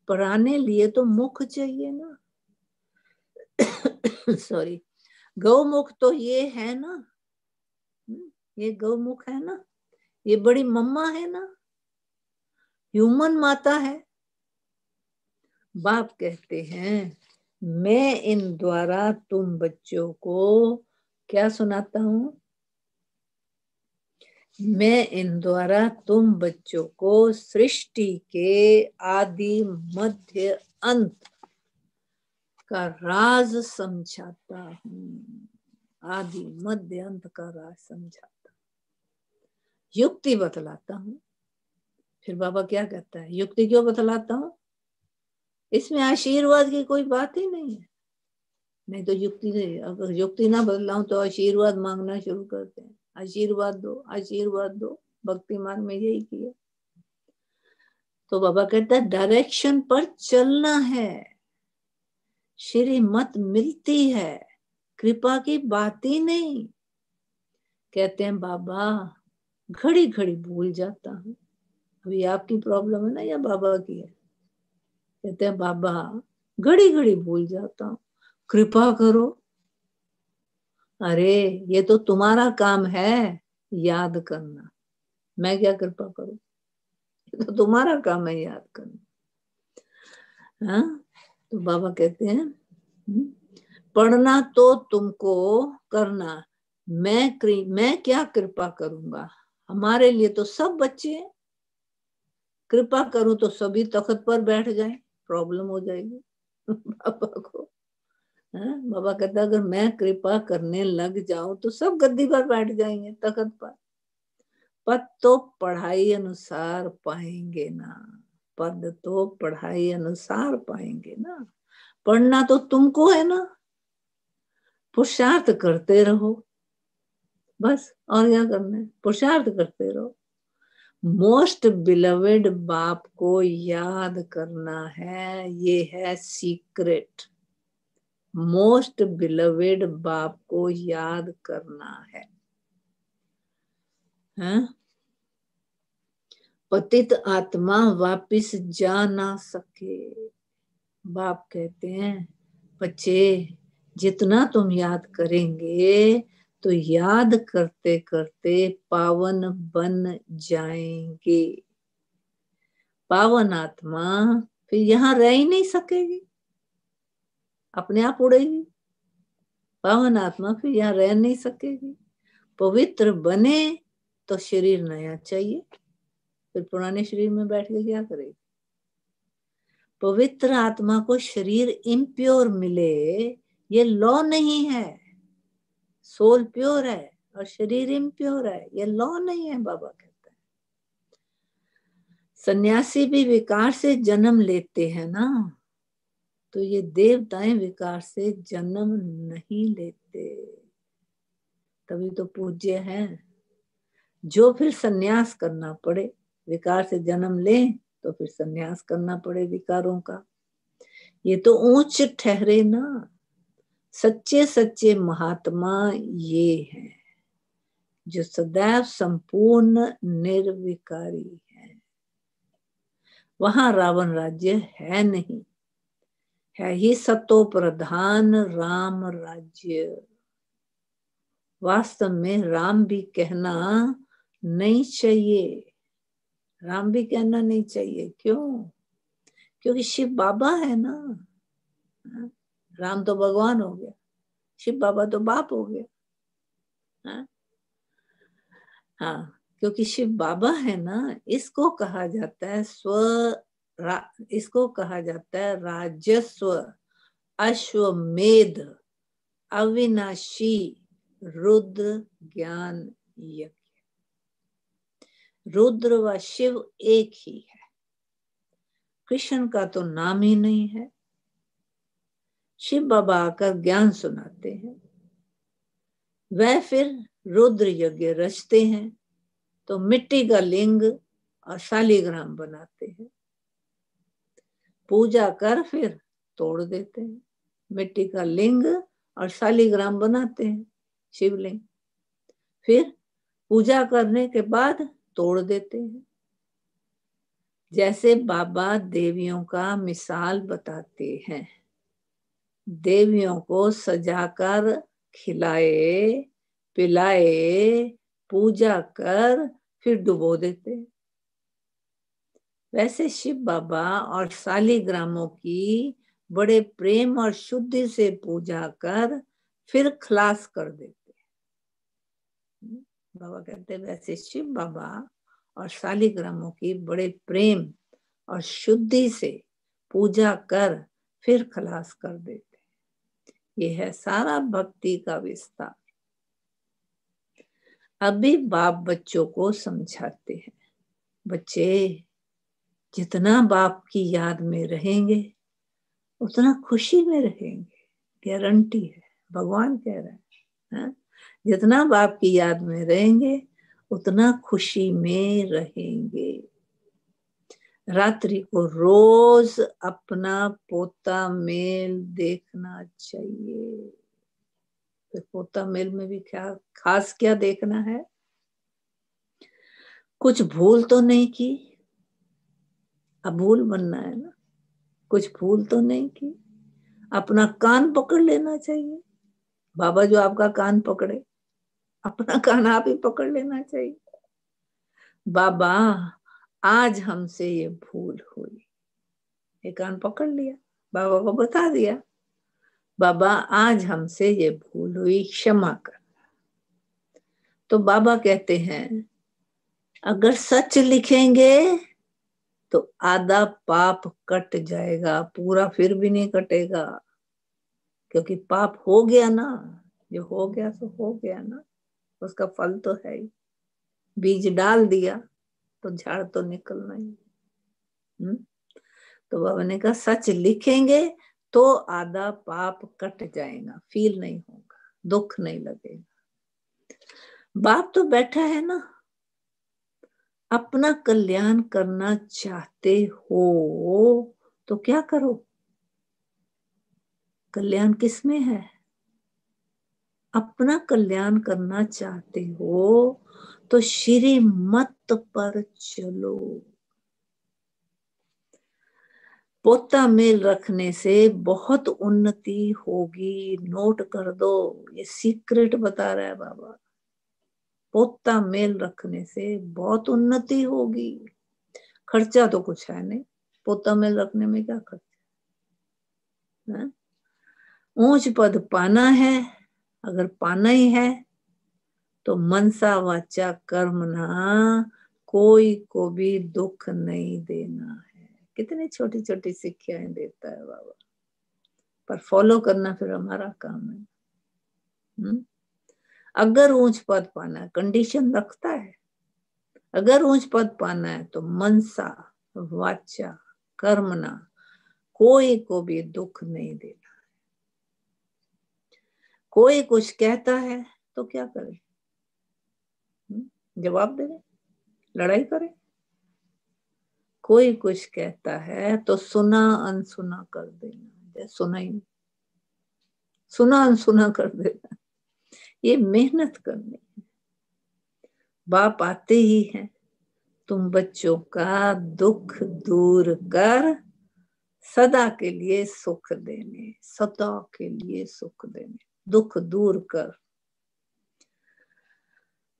पढ़ाने लिए तो मुख चाहिए ना। सॉरी, गौमुख तो ये है ना, ये गौमुख है ना, ये बड़ी मम्मा है ना, ह्यूमन माता है। बाप कहते हैं, मैं इन द्वारा तुम बच्चों को क्या सुनाता हूं? मैं इन द्वारा तुम बच्चों को सृष्टि के आदि मध्य अंत का राज समझाता हूं। आदि मध्य अंत का राज समझाता, युक्ति बतलाता हूं। फिर बाबा क्या कहता है, युक्ति क्यों बतलाता हूं? इसमें आशीर्वाद की कोई बात ही नहीं है। नहीं तो युक्ति, अगर युक्ति ना बदलाऊं तो आशीर्वाद मांगना शुरू करते हैं, आशीर्वाद दो, आशीर्वाद दो। भक्ति मार्ग में यही किया। तो बाबा कहता है डायरेक्शन पर चलना है, श्रीमत मिलती है, कृपा की बात ही नहीं। कहते हैं बाबा घड़ी घड़ी भूल जाता हूं। अभी आपकी प्रॉब्लम है ना या बाबा की है? कहते हैं बाबा घड़ी घड़ी भूल जाता हूं, कृपा करो। अरे ये तो तुम्हारा काम है याद करना, मैं क्या कृपा करूं? ये तो तुम्हारा काम है याद करना। हाँ, तो बाबा कहते हैं पढ़ना तो तुमको करना, मैं क्या कृपा करूंगा? हमारे लिए तो सब बच्चे हैं, कृपा करूं तो सभी तख्त पर बैठ जाए, प्रॉब्लम हो जाएगी बाबा को। बाबा कहता अगर मैं कृपा करने लग जाऊं तो सब गद्दी पर बैठ जाएंगे, तख्त पर। पद तो पढ़ाई अनुसार पाएंगे ना, पद तो पढ़ाई अनुसार पाएंगे ना। पढ़ना तो तुमको है ना, पुरुषार्थ करते रहो बस, और क्या करना है? पुरुषार्थ करते रहो। मोस्ट बिलवेड बाप को याद करना है, ये है सीक्रेट। मोस्ट बिलवेड बाप को याद करना है। पतित आत्मा वापिस जा ना सके। बाप कहते हैं बच्चे जितना तुम याद करेंगे तो याद करते करते पावन बन जाएंगे। पावन आत्मा फिर यहाँ रह ही नहीं सकेगी, अपने आप उड़ेगी। पावन आत्मा फिर यहाँ रह नहीं सकेगी। पवित्र बने तो शरीर नया चाहिए, फिर पुराने शरीर में बैठ के क्या करेगी? पवित्र आत्मा को शरीर इम्प्योर मिले ये लॉ नहीं है। सोल प्योर है और शरीर इम्प्योर है, ये लॉ नहीं है। बाबा कहता है सन्यासी भी विकार से जन्म लेते हैं ना, तो ये देवताएं विकार से जन्म नहीं लेते, तभी तो पूज्य हैं। जो फिर सन्यास करना पड़े, विकार से जन्म ले तो फिर सन्यास करना पड़े विकारों का, ये तो ऊंच ठहरे ना। सच्चे सच्चे महात्मा ये हैं जो सदैव संपूर्ण निर्विकारी है। वहां रावण राज्य है नहीं, है ही सतो प्रधान राम राज्य। वास्तव में राम भी कहना नहीं चाहिए, राम भी कहना नहीं चाहिए। क्यों? क्योंकि शिव बाबा है ना। राम तो भगवान हो गया, शिव बाबा तो बाप हो गया। हाँ, क्योंकि शिव बाबा है ना, इसको कहा जाता है इसको कहा जाता है राजस्व अश्वमेध अविनाशी रुद्र ज्ञान यज्ञ। रुद्र व शिव एक ही है, कृष्ण का तो नाम ही नहीं है। शिव बाबा आकर ज्ञान सुनाते हैं, वह फिर रुद्र यज्ञ रचते हैं, तो मिट्टी का लिंग और शालिग्राम बनाते हैं, पूजा कर फिर तोड़ देते हैं। मिट्टी का लिंग और शालिग्राम बनाते हैं, शिवलिंग, फिर पूजा करने के बाद तोड़ देते हैं। जैसे बाबा देवियों का मिसाल बताते हैं, देवियों को सजाकर खिलाए पिलाए पूजा कर फिर डुबो देते हैं। वैसे शिव बाबा और शालिग्रामों की बड़े प्रेम और शुद्धि से पूजा कर फिर खलास कर देते हैं। बाबा कहते हैं वैसे शिव बाबा और शालिग्रामों की बड़े प्रेम और शुद्धि से पूजा कर फिर खलास कर देते। ये है सारा भक्ति का विस्तार। अभी बाप बच्चों को समझाते हैं, बच्चे जितना बाप की याद में रहेंगे उतना खुशी में रहेंगे, गारंटी है, भगवान कह रहे हैं। जितना बाप की याद में रहेंगे उतना खुशी में रहेंगे। रात्रि को रोज अपना पोता मेल देखना चाहिए। तो पोता मेल में भी क्या खास क्या देखना है? कुछ भूल तो नहीं की, अभूल बनना है ना। कुछ भूल तो नहीं की, अपना कान पकड़ लेना चाहिए। बाबा जो आपका कान पकड़े, अपना कान आप ही पकड़ लेना चाहिए। बाबा आज हमसे ये भूल हुई, ये कान पकड़ लिया, बाबा को बता दिया, बाबा आज हमसे ये भूल हुई, क्षमा कर। तो बाबा कहते हैं अगर सच लिखेंगे तो आधा पाप कट जाएगा, पूरा फिर भी नहीं कटेगा, क्योंकि पाप हो गया ना, जो हो गया तो हो गया ना, उसका फल तो है ही। बीज डाल दिया तो झाड़ तो निकलना ही। तो बाबा ने कहा सच लिखेंगे तो आधा पाप कट जाएगा, फील नहीं होगा, दुख नहीं लगेगा। बाप तो बैठा है ना, अपना कल्याण करना चाहते हो तो क्या करो? कल्याण किसमें है? अपना कल्याण करना चाहते हो तो श्रीमत पर चलो। पोता मेल रखने से बहुत उन्नति होगी, नोट कर दो, ये सीक्रेट बता रहा है बाबा। पोता मेल रखने से बहुत उन्नति होगी। खर्चा तो कुछ है नहीं, पोता मेल रखने में क्या खर्चा है? ऊंच पद पाना है, अगर पाना ही है तो मनसा वाचा कर्मणा कोई को भी दुख नहीं देना है। कितनी छोटी छोटी शिक्षाएं देता है बाबा, पर फॉलो करना फिर हमारा काम है। अगर ऊंच पद पाना है, कंडीशन रखता है, अगर ऊंच पद पाना है तो मनसा वाचा कर्मणा कोई को भी दुख नहीं देना। कोई कुछ कहता है तो क्या करे? जवाब दे, लड़ाई करे? कोई कुछ कहता है तो सुना अनसुना कर देना, सुना ही नहीं, सुना अनसुना कर देना। ये मेहनत करनी है। बाप आते ही हैं तुम बच्चों का दुख दूर कर सदा के लिए सुख देने, सदा के लिए सुख देने। दुख दूर कर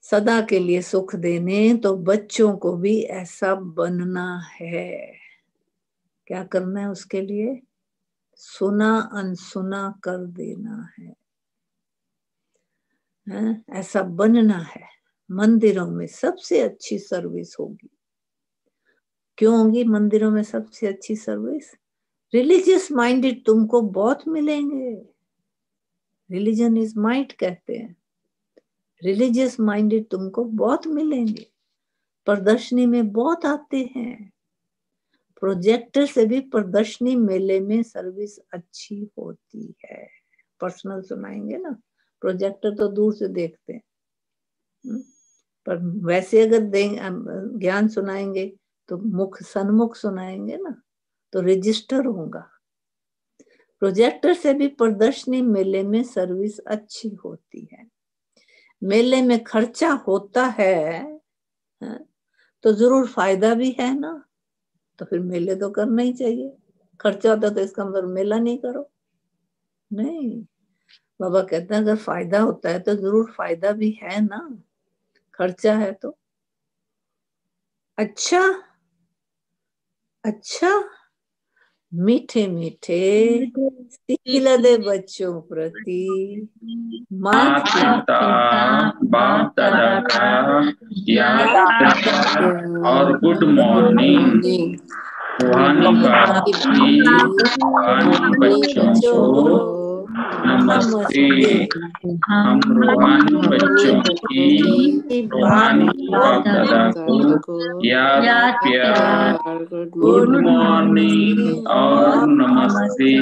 सदा के लिए सुख देने, तो बच्चों को भी ऐसा बनना है। क्या करना है उसके लिए? सुना अनसुना कर देना है, ऐसा बनना है। मंदिरों में सबसे अच्छी सर्विस होगी। क्यों होगी मंदिरों में सबसे अच्छी सर्विस? रिलीजियस माइंडेड तुमको बहुत मिलेंगे। रिलीजन इज माइट कहते हैं। रिलीजियस माइंडेड तुमको बहुत मिलेंगे। प्रदर्शनी में बहुत आते हैं। प्रोजेक्टर से भी प्रदर्शनी मेले में सर्विस अच्छी होती है। पर्सनल सुनाएंगे ना, प्रोजेक्टर तो दूर से देखते हैं, पर वैसे अगर ज्ञान सुनाएंगे तो मुख सन्मुख सुनाएंगे ना, तो रजिस्टर होगा। प्रोजेक्टर से भी प्रदर्शनी मेले में सर्विस अच्छी होती है। मेले में खर्चा होता है तो जरूर फायदा भी है ना, तो फिर मेले तो करना ही चाहिए। खर्चा होता तो इसका मतलब मेला नहीं करो, नहीं। बाबा कहते हैं अगर फायदा होता है तो जरूर फायदा भी है ना, खर्चा है तो। अच्छा अच्छा, मीठे मीठे सिखिला दे बच्चों प्रति मात पिता बाप दादा का याद और गुड मॉर्निंग। रूहानी बाप की रूहानी बच्चों को नमस्ते। हम रूहानी बच्चों की रूहानी बाप दादा को याद प्यार गुड मॉर्निंग और नमस्ते।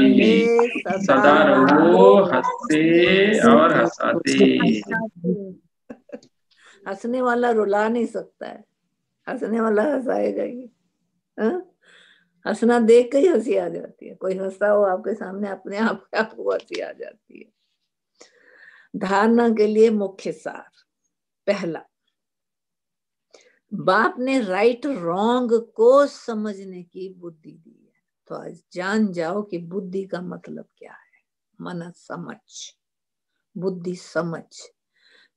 सदा रहो हंसते और हंसाते। हंसने वाला रुला नहीं सकता है, हंसने वाला हंसाएगा ही। हंसना देख के ही हंसी आ जाती है। कोई हंसता हो आपके सामने, अपने आप आपको हंसी आ जाती है। धारणा के लिए मुख्य सार। पहला, बाप ने राइट रॉन्ग को समझने की बुद्धि दी है। तो आज जान जाओ कि बुद्धि का मतलब क्या है। मन समझ, बुद्धि समझ।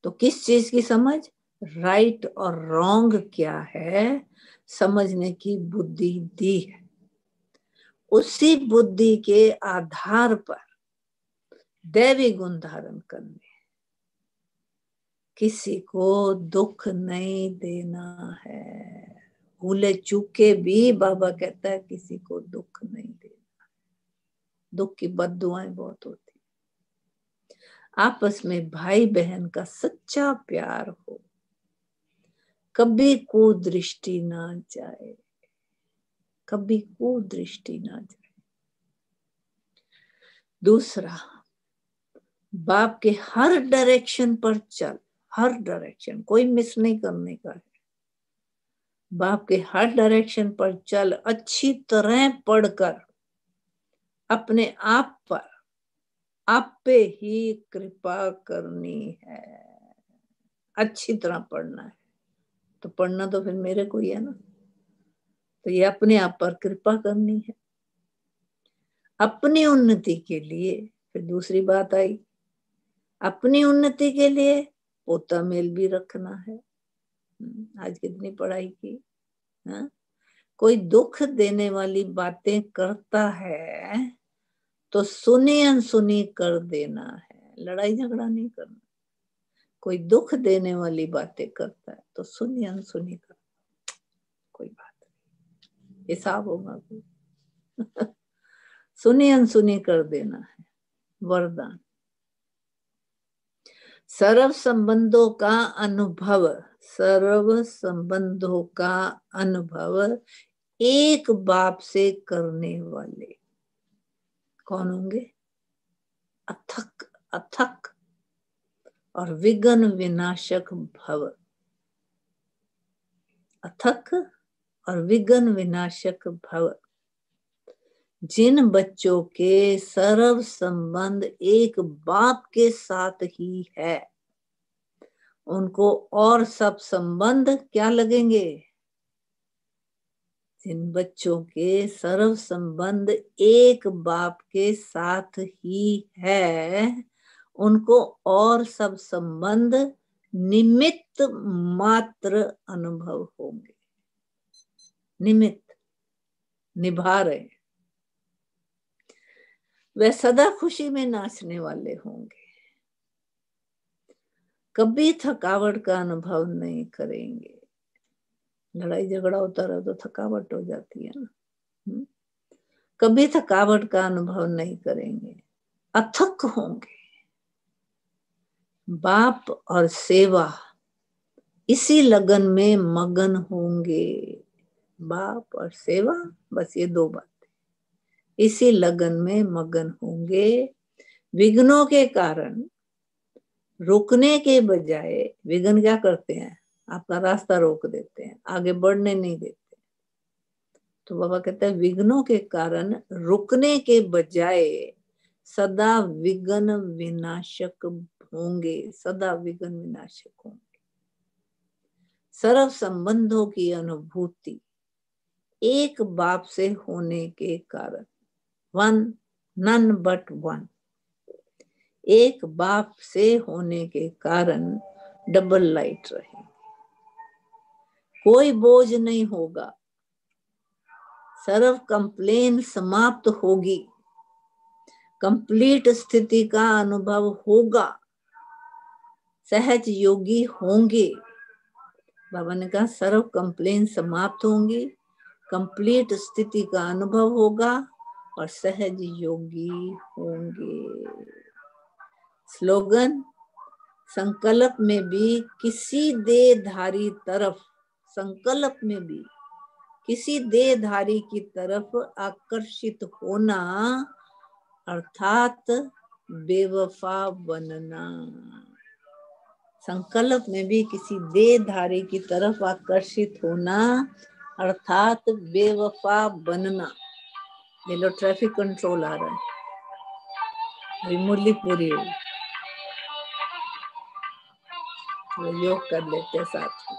तो किस चीज की समझ? राइट और रॉन्ग क्या है समझने की बुद्धि दी है। उसी बुद्धि के आधार पर दैवी गुण धारण करने। किसी को दुख नहीं देना है। भूले चूके भी बाबा कहता है किसी को दुख नहीं देना। दुख की बद्दुआएं बहुत होती। आपस में भाई बहन का सच्चा प्यार हो, कभी कुदृष्टि ना जाए, कभी कुदृष्टि ना जाए। दूसरा, बाप के हर डायरेक्शन पर चल। हर डायरेक्शन, कोई मिस नहीं करने का है। बाप के हर डायरेक्शन पर चल, अच्छी तरह पढ़कर अपने आप पर, आप पे ही कृपा करनी है। अच्छी तरह पढ़ना है। तो पढ़ना तो फिर मेरे को ही है ना, तो ये अपने आप पर कृपा करनी है। अपनी उन्नति के लिए फिर दूसरी बात आई, अपनी उन्नति के लिए पोता मेल भी रखना है। आज कितनी पढ़ाई की। कोई दुख देने वाली बातें करता है तो सुनी अनसुनी कर देना है, लड़ाई झगड़ा नहीं करना। कोई दुख देने वाली बातें करता है तो सुनी अनसुनी कर, कोई बात नहीं, हिसाब होगा कोई। सुनी अनसुनी कर देना है। वरदान, सर्व संबंधों का अनुभव, सर्व संबंधों का अनुभव एक बाप से करने वाले कौन होंगे? अथक अथक और विघ्न विनाशक भव। अथक और विघ्न विनाशक भव। जिन बच्चों के सर्व संबंध एक बाप के साथ ही है, उनको और सब संबंध क्या लगेंगे? जिन बच्चों के सर्व संबंध एक बाप के साथ ही है, उनको और सब संबंध निमित्त मात्र अनुभव होंगे। निमित्त, निभा रहे, वे सदा खुशी में नाचने वाले होंगे। कभी थकावट का अनुभव नहीं करेंगे। लड़ाई झगड़ा होता रहे तो थकावट हो जाती है ना। कभी थकावट का अनुभव नहीं करेंगे, अथक होंगे। बाप और सेवा इसी लगन में मगन होंगे। बाप और सेवा, बस ये दो बातें, इसी लगन में मगन होंगे। विघ्नों के कारण रुकने के बजाय विघ्न क्या करते हैं, आपका रास्ता रोक देते हैं, आगे बढ़ने नहीं देते। तो बाबा कहते हैं विघ्नों के कारण रुकने के बजाय सदा विघ्न विनाशक होंगे, सदा विघ्न विनाशक होंगे। सर्व संबंधों की अनुभूति एक बाप से होने के कारण, वन, नन बट वन, एक बाप से होने के कारण डबल लाइट रहेंगे। कोई बोझ नहीं होगा, सर्व कंप्लेन समाप्त होगी, कंप्लीट स्थिति का अनुभव होगा, सहज योगी होंगे। बाबा ने कहा सर्व कंप्लेन समाप्त होंगी, कंप्लीट स्थिति का अनुभव होगा और सहज योगी होंगे। स्लोगन, संकल्प में भी किसी देहधारी तरफ, संकल्प में भी किसी देहधारी की तरफ आकर्षित होना अर्थात बेवफा बनना। संकल्प में भी किसी देहधारी की तरफ आकर्षित होना अर्थात बेवफा बनना। ये लो ट्रैफिक कंट्रोल आ रहा है, अभी मुरली पूरी हुई, तो योग कर लेते हैं साथ में।